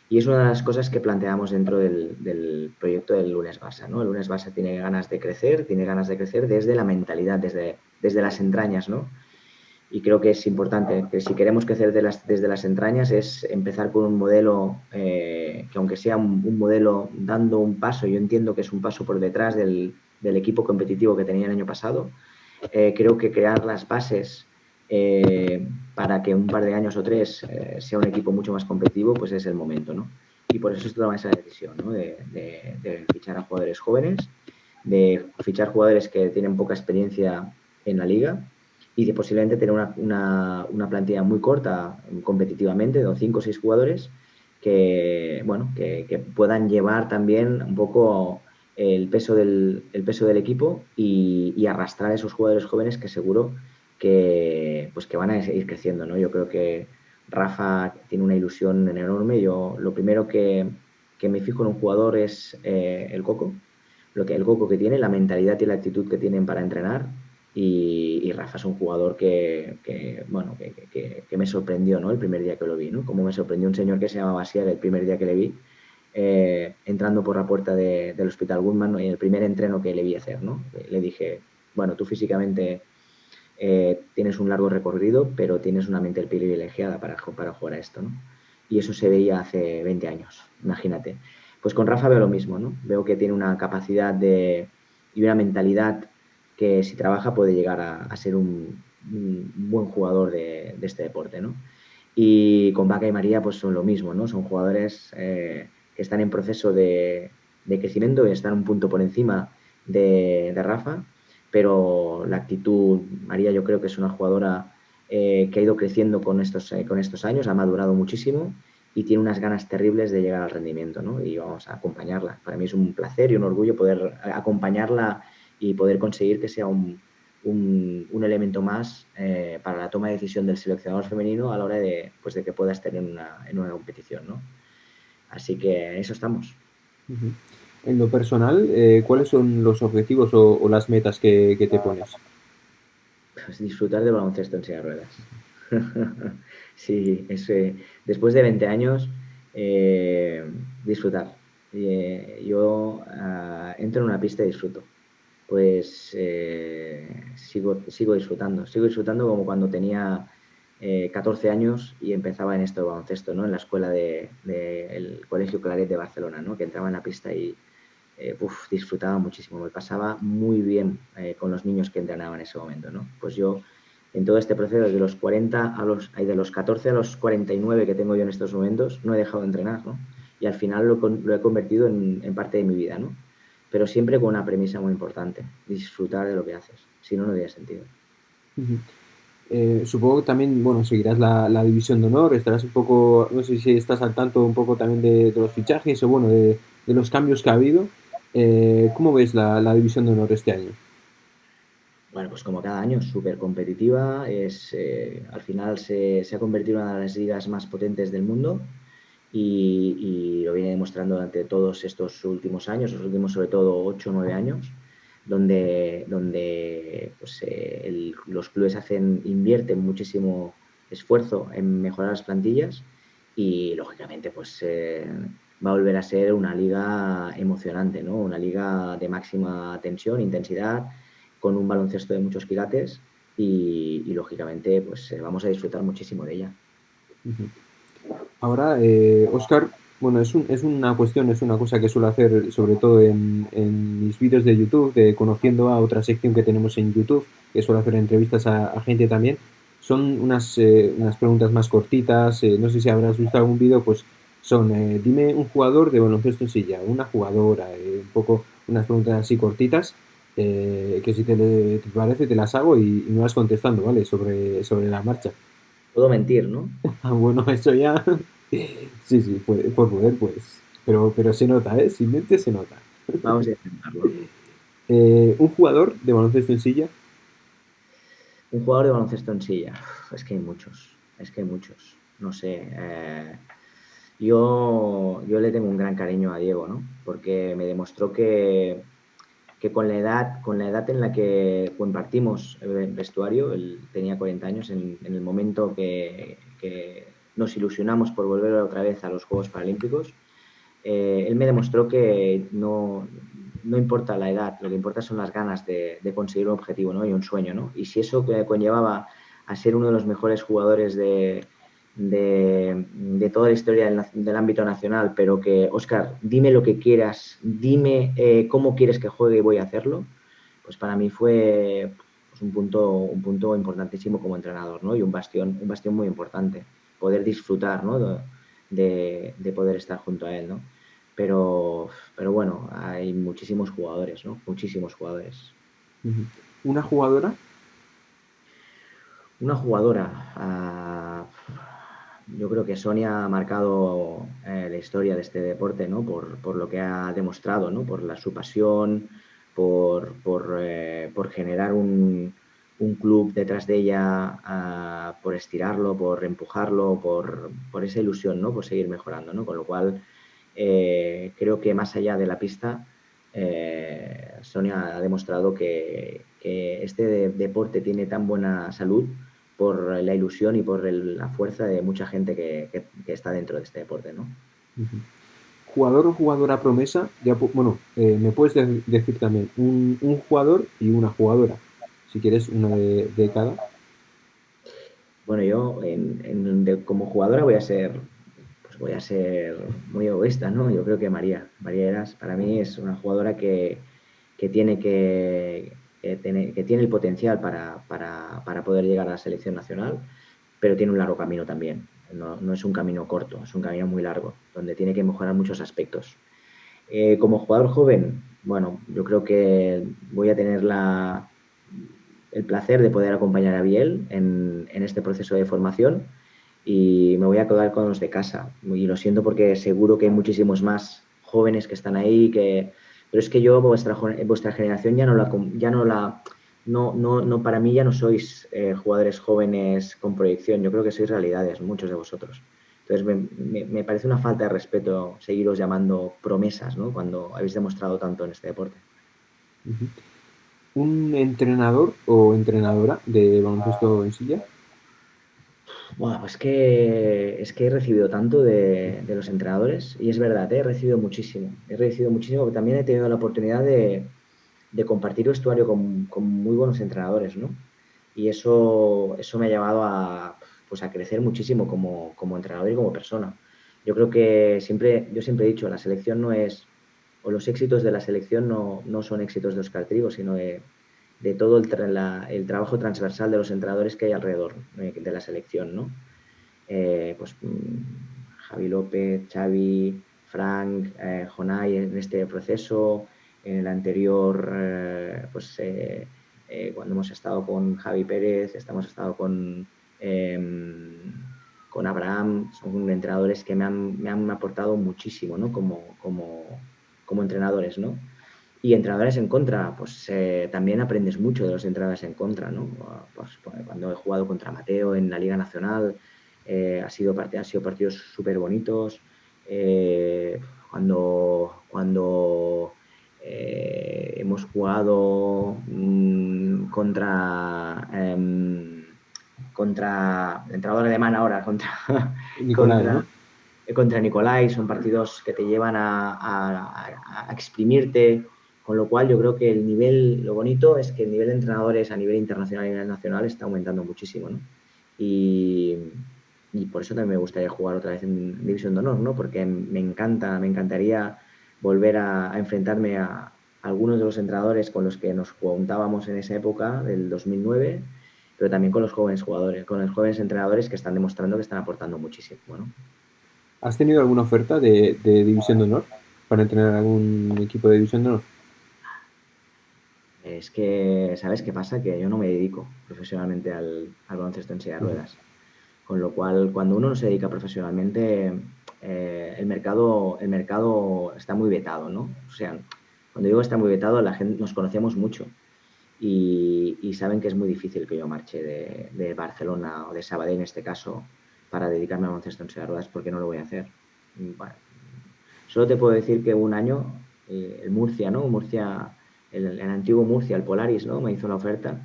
Y es una de las cosas que planteamos dentro del proyecto del Lunes Barça, ¿no? El Lunes Barça tiene ganas de crecer, desde la mentalidad, desde las entrañas, ¿no? Y creo que es importante que si queremos crecer desde las entrañas es empezar con un modelo que aunque sea un modelo dando un paso, yo entiendo que es un paso por detrás del equipo competitivo que tenía el año pasado, creo que crear las bases para que un par de años o tres sea un equipo mucho más competitivo, pues es el momento, ¿no? Y por eso se toma esa decisión, ¿no? De fichar a jugadores jóvenes, de fichar jugadores que tienen poca experiencia en la liga y de posiblemente tener una plantilla muy corta competitivamente, de 5 o 6 jugadores bueno, que puedan llevar también un poco el peso del equipo y arrastrar a esos jugadores jóvenes que seguro pues que van a seguir creciendo, ¿no? Yo creo que Rafa tiene una ilusión enorme. Yo lo primero que me fijo en un jugador es el coco que tiene, la mentalidad y la actitud que tienen para entrenar. Y Rafa es un jugador bueno, que me sorprendió, ¿no?, el primer día que lo vi, ¿no? Como me sorprendió un señor que se llamaba Asier el primer día que le vi, entrando por la puerta del Hospital Goodman, ¿no?, y el primer entreno que le vi hacer, ¿no? Le dije, bueno, tú físicamente tienes un largo recorrido, pero tienes una mente privilegiada para jugar a esto, ¿no? Y eso se veía hace 20 años, imagínate. Pues con Rafa veo lo mismo, ¿no? Veo que tiene una capacidad y una mentalidad que si trabaja puede llegar a ser un buen jugador de este deporte, ¿no? Y con Vaca y María pues son lo mismo, ¿no? Son jugadores que están en proceso de crecimiento y están un punto por encima de Rafa, pero la actitud, María yo creo que es una jugadora que ha ido creciendo con estos años, ha madurado muchísimo y tiene unas ganas terribles de llegar al rendimiento, ¿no? Y vamos a acompañarla. Para mí es un placer y un orgullo poder acompañarla y poder conseguir que sea un elemento más para la toma de decisión del seleccionador femenino a la hora pues de que pueda estar en una competición, ¿no? Así que en eso estamos. Ujú. En lo personal, ¿cuáles son los objetivos o las metas que te pones? Pues disfrutar del baloncesto en silla de ruedas. Sí, después de 20 años, eh, disfrutar. Yo entro en una pista y disfruto. Pues sigo disfrutando como cuando tenía 14 años y empezaba en esto de baloncesto, ¿no? En la escuela del Colegio Claret de Barcelona, ¿no? Que entraba en la pista y disfrutaba muchísimo, me pasaba muy bien con los niños que entrenaban en ese momento, ¿no? Pues yo, en todo este proceso, desde los 40 de los 14 a los 49 que tengo yo en estos momentos, no he dejado de entrenar, ¿no? Y al final lo he convertido en parte de mi vida, ¿no? Pero siempre con una premisa muy importante, disfrutar de lo que haces, si no, no tiene sentido. Ujú. Supongo que también, bueno, seguirás la división de honor, estarás un poco, no sé si estás al tanto un poco también de los fichajes o bueno, de los cambios que ha habido. ¿Cómo ves la división de honor este año? Bueno, pues como cada año, súper competitiva, al final se ha convertido en una de las ligas más potentes del mundo y lo viene demostrando durante todos estos últimos años, los últimos sobre todo 8 o 9 años, donde pues, los clubes invierten muchísimo esfuerzo en mejorar las plantillas y lógicamente pues va a volver a ser una liga emocionante, ¿no? Una liga de máxima tensión, intensidad, con un baloncesto de muchos quilates y lógicamente pues vamos a disfrutar muchísimo de ella. Ujú. Ahora, Oscar, bueno, es una cuestión, es una cosa que suelo hacer sobre todo en mis vídeos de YouTube, de conociendo a otra sección que tenemos en YouTube, que suelo hacer entrevistas a gente también. Son unas preguntas más cortitas, no sé si habrás visto algún vídeo, pues son, dime un jugador de baloncesto en silla, una jugadora, un poco unas preguntas así cortitas, que si te parece te las hago y me vas contestando, ¿vale? Sobre la marcha. Puedo mentir, ¿no? Ah, bueno, eso ya. Sí, sí, por poder, pues. Pero se nota, ¿eh? Sin mente se nota. Vamos a intentarlo. Un jugador de baloncesto en silla. Un jugador de baloncesto en silla. Es que hay muchos. Es que hay muchos. No sé. Yo le tengo un gran cariño a Diego, ¿no? Porque me demostró que con la edad en la que compartimos el vestuario, él tenía 40 años, en el momento que nos ilusionamos por volver otra vez a los Juegos Paralímpicos, él me demostró que no importa la edad, lo que importa son las ganas de conseguir un objetivo, ¿no? Y un sueño, ¿no? Y si eso conllevaba a ser uno de los mejores jugadores de toda la historia del ámbito nacional, pero que, Óscar, dime lo que quieras, dime cómo quieres que juegue y voy a hacerlo, pues para mí fue pues, un punto importantísimo como entrenador, ¿no? Y un bastión muy importante, poder disfrutar, ¿no? De poder estar junto a él, ¿no? Pero bueno, hay muchísimos jugadores, ¿no? Muchísimos jugadores. Ujú. Una jugadora. Una jugadora, yo creo que Sonia ha marcado la historia de este deporte, ¿no? Por lo que ha demostrado, ¿no? Su pasión, por generar un club detrás de ella, por estirarlo, por empujarlo, por esa ilusión, ¿no? Por seguir mejorando, ¿no? Con lo cual, creo que más allá de la pista, Sonia ha demostrado que este deporte tiene tan buena salud por la ilusión y por la fuerza de mucha gente que está dentro de este deporte, ¿no? Ujú. Jugador o jugadora promesa. Ya, bueno, me puedes decir también un jugador y una jugadora. Si quieres, una de cada. Bueno, yo como jugadora voy a ser muy egoísta, ¿no? Yo creo que María Eras, para mí es una jugadora que tiene que tiene el potencial para poder llegar a la selección nacional, pero tiene un largo camino también. No es un camino corto, es un camino muy largo, donde tiene que mejorar muchos aspectos. Como jugador joven, bueno, yo creo que voy a tener el placer de poder acompañar a Biel en este proceso de formación y me voy a quedar con los de casa. Y lo siento porque seguro que hay muchísimos más jóvenes que están ahí, pero es que yo, vuestra generación no, para mí ya no sois jugadores jóvenes con proyección, yo creo que sois realidades, muchos de vosotros. Entonces me parece una falta de respeto seguiros llamando promesas, ¿no? Cuando habéis demostrado tanto en este deporte. Ujú. Un entrenador o entrenadora de baloncesto en silla. Buah, pues es que he recibido tanto de los entrenadores y es verdad, he recibido muchísimo, porque también he tenido la oportunidad de compartir vestuario con muy buenos entrenadores, ¿no? Y eso me ha llevado pues a crecer muchísimo como entrenador y como persona. Yo creo que yo siempre he dicho, la selección no es, o los éxitos de la selección no son éxitos de Óscar Trigo, sino de todo el trabajo transversal de los entrenadores que hay alrededor de la selección, ¿no? Pues Javi López, Xavi, Frank, Jonay en este proceso, en el anterior, cuando hemos estado con Javi Pérez, hemos estado con Abraham, son entrenadores que me han aportado muchísimo, ¿no? Como entrenadores, ¿no? Y entrenadores en contra, pues también aprendes mucho de los entrenadores en contra, ¿no? Pues, cuando he jugado contra Mateo en la Liga Nacional, han sido partidos súper bonitos. Cuando hemos jugado contra el entrenador alemán ahora, Nicolai, contra, ¿no? contra Nicolai, son partidos que te llevan a exprimirte, con lo cual yo creo que lo bonito es que el nivel de entrenadores a nivel internacional y a nivel nacional está aumentando muchísimo, ¿no? Y, y por eso también me gustaría jugar otra vez en División de Honor, ¿no? Porque me encantaría volver a enfrentarme a algunos de los entrenadores con los que nos juntábamos en esa época del 2009, pero también con los jóvenes jugadores, con los jóvenes entrenadores que están demostrando que están aportando muchísimo, ¿no? ¿Has tenido alguna oferta de División de Honor para entrenar algún equipo de División de Honor? Es que, ¿sabes qué pasa? Que yo no me dedico profesionalmente al baloncesto en silla de Ujú. ruedas. Con lo cual, cuando uno no se dedica profesionalmente, el mercado está muy vetado, ¿no? O sea, cuando digo está muy vetado, la gente nos conocemos mucho y saben que es muy difícil que yo marche de Barcelona o de Sabadell en este caso para dedicarme a baloncesto en silla de ruedas porque no lo voy a hacer. Bueno, solo te puedo decir que un año el Murcia, ¿no? El antiguo Murcia, el Polaris, ¿no? Me hizo una oferta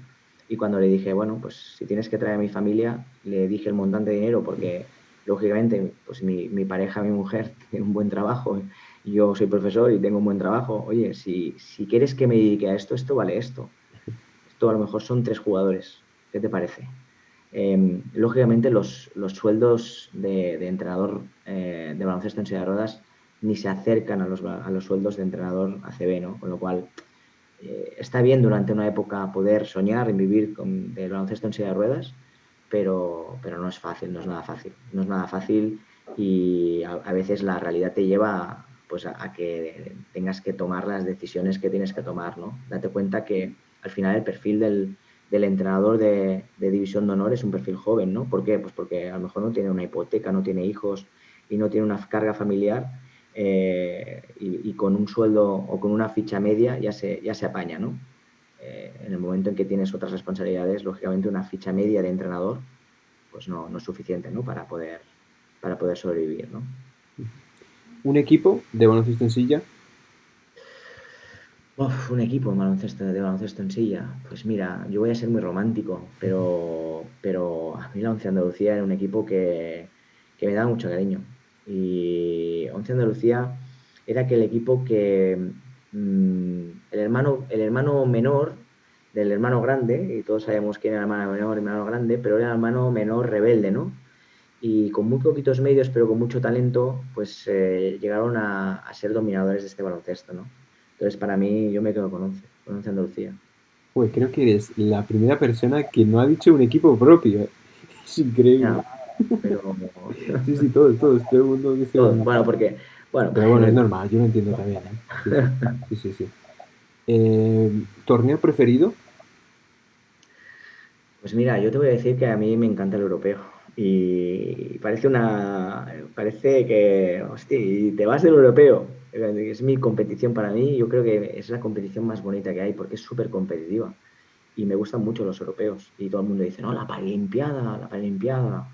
y cuando le dije, bueno, pues si tienes que traer a mi familia, le dije el montante de dinero porque lógicamente pues mi pareja, mi mujer, tiene un buen trabajo. Yo soy profesor y tengo un buen trabajo. Oye, si quieres que me dedique a esto vale esto. Esto a lo mejor son 3 jugadores. ¿Qué te parece? Lógicamente los sueldos de entrenador de baloncesto en silla de ruedas ni se acercan a los sueldos de entrenador ACB, ¿no? Con lo cual está bien durante una época poder soñar en vivir del baloncesto en silla de ruedas, pero no es fácil, no es nada fácil. No es nada fácil y a veces la realidad te lleva pues a que tengas que tomar las decisiones que tienes que tomar, ¿no? Date cuenta que al final el perfil del entrenador de División de Honor es un perfil joven, ¿no? ¿Por qué? Pues porque a lo mejor no tiene una hipoteca, no tiene hijos y no tiene una carga familiar y con un sueldo o con una ficha media ya se apaña, ¿no? En el momento en que tienes otras responsabilidades, lógicamente una ficha media de entrenador pues no es suficiente, ¿no? Para poder sobrevivir, ¿no? Un equipo de baloncesto en silla. Un equipo de baloncesto en silla. Pues mira, yo voy a ser muy romántico, pero a mí la Once Andalucía era un equipo que me daba mucho cariño. Y Once Andalucía era aquel equipo que el hermano menor del hermano grande, y todos sabemos quién era el hermano menor y el hermano grande, pero era el hermano menor rebelde, ¿no? Y con muy poquitos medios, pero con mucho talento, pues llegaron a ser dominadores de este baloncesto, ¿no? Entonces, para mí, yo me quedo con Once Andalucía. Pues creo que eres la primera persona que no ha dicho un equipo propio. Es increíble. Ya, pero Sí, sí, todos, todos, todo el mundo dice lo todo, mismo. bueno, Pero bueno, es normal, yo lo entiendo también, ¿eh? Sí, sí, sí, sí, sí. ¿Torneo preferido? pues mira, yo te voy a decir que a mí me encanta el europeo. Y parece que, hostia, y te vas del europeo. Es mi competición para mí. Yo creo que es la competición más bonita que hay porque es súper competitiva. Y me gustan mucho los europeos. Y todo el mundo dice, no, la Paralimpiada, la Paralimpiada.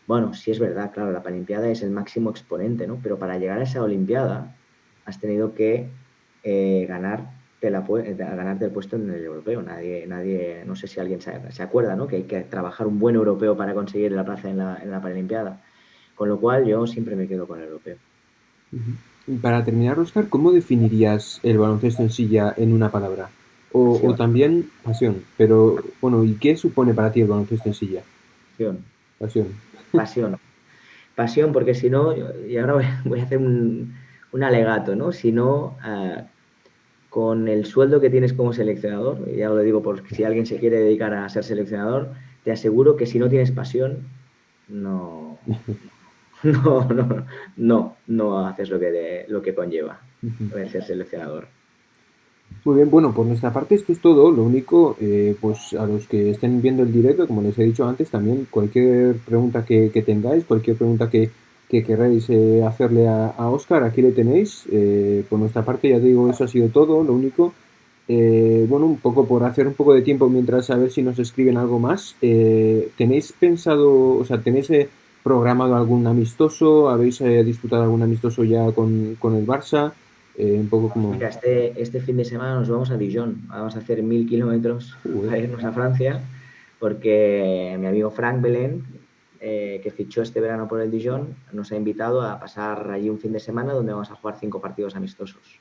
Bueno, sí es verdad, claro, la Paralimpiada es el máximo exponente, ¿no? Pero para llegar a esa Olimpiada has tenido que ganar a ganarte el puesto en el europeo. Nadie, no sé si alguien se acuerda, ¿no? Que hay que trabajar un buen europeo para conseguir la plaza en la Paralimpiada. Con lo cual yo siempre me quedo con el europeo. Ujú. Y para terminar, Oscar, ¿cómo definirías el baloncesto en silla en una palabra? O Pasión, también pasión, pero bueno, ¿y qué supone para ti el baloncesto en silla? pasión, Pasión. pasión. Pasión, porque si no, y ahora voy a hacer un alegato, ¿no? Si no, con el sueldo que tienes como seleccionador, y ya lo digo por si alguien se quiere dedicar a ser seleccionador, te aseguro que si no tienes pasión, no, no haces lo que conlleva el ser seleccionador. Muy bien, bueno, por nuestra parte esto es todo. Lo único, pues a los que estén viendo el directo, como les he dicho antes, también cualquier pregunta que tengáis, cualquier pregunta que queráis hacerle a Oscar, aquí le tenéis. Por nuestra parte, ya te digo, eso ha sido todo. Lo único, bueno, un poco por hacer un poco de tiempo mientras a ver si nos escriben algo más. ¿Tenéis pensado, o sea, tenéis programado algún amistoso? ¿Habéis disputado algún amistoso ya con el Barça? Un poco como... Mira, este fin de semana nos vamos a Dijon, vamos a hacer 1000 kilómetros Joder. para irnos a Francia, porque mi amigo Frank Belén, que fichó este verano por el Dijon, nos ha invitado a pasar allí un fin de semana donde vamos a jugar 5 partidos amistosos.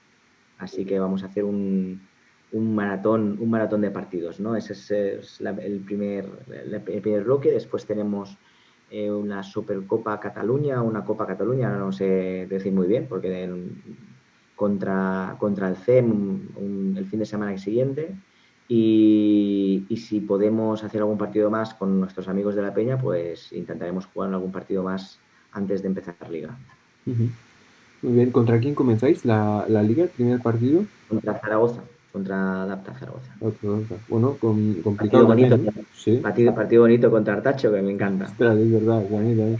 Así que vamos a hacer un maratón de partidos, ¿no? Ese es el primer bloque. Después tenemos una Supercopa Cataluña, una Copa Cataluña, no sé decir muy bien, porque contra el CEM el fin de semana siguiente. Y si podemos hacer algún partido más con nuestros amigos de la Peña, pues intentaremos jugar algún partido más antes de empezar la liga. Ujú. Muy bien, ¿contra quién comenzáis la liga, el primer partido? Contra Zaragoza, contra Adapta Zaragoza. Otro. Bueno, complicado Partido bonito, también, ¿no? Sí. partido bonito contra Artacho, que me encanta. Ostras, es verdad, que a mí también.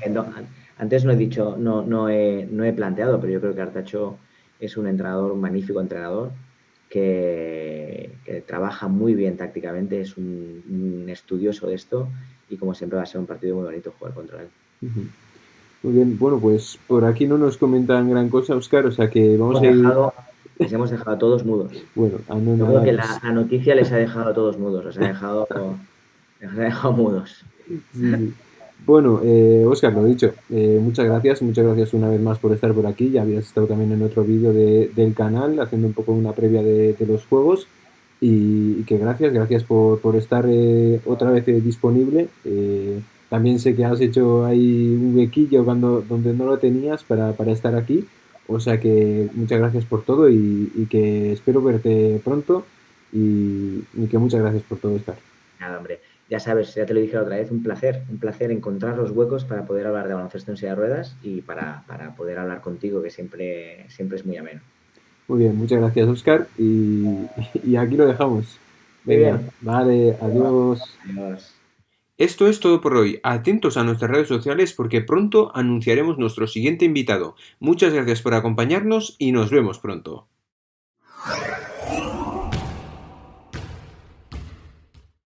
Antes no he dicho, no he planteado, pero yo creo que Artacho es un entrenador, un magnífico entrenador, que trabaja muy bien tácticamente, es un estudioso de esto y como siempre va a ser un partido muy bonito jugar contra él. Ujú. Muy bien, bueno, pues por aquí no nos comentan gran cosa, Oscar, o sea que vamos a ir, Les hemos dejado a todos mudos. bueno, Yo creo que anonadados. la noticia les ha dejado a todos mudos, les ha dejado mudos. Sí, sí. Bueno, Oscar, lo dicho, muchas gracias una vez más por estar por aquí. Ya habías estado también en otro vídeo del canal haciendo un poco una previa de los juegos y que gracias por estar otra vez disponible. También sé que has hecho ahí un huequillo donde no lo tenías para estar aquí, o sea que muchas gracias por todo y que espero verte pronto y que muchas gracias por todo, Oscar. Nada, hombre. Ya sabes, ya te lo dije la otra vez, un placer encontrar los huecos para poder hablar de baloncesto en silla de ruedas y para poder hablar contigo, que siempre es muy ameno. Muy bien, muchas gracias, Oscar, y aquí lo dejamos. Muy Venga, bien. vale, adiós. Adiós. Esto es todo por hoy. Atentos a nuestras redes sociales porque pronto anunciaremos nuestro siguiente invitado. Muchas gracias por acompañarnos y nos vemos pronto.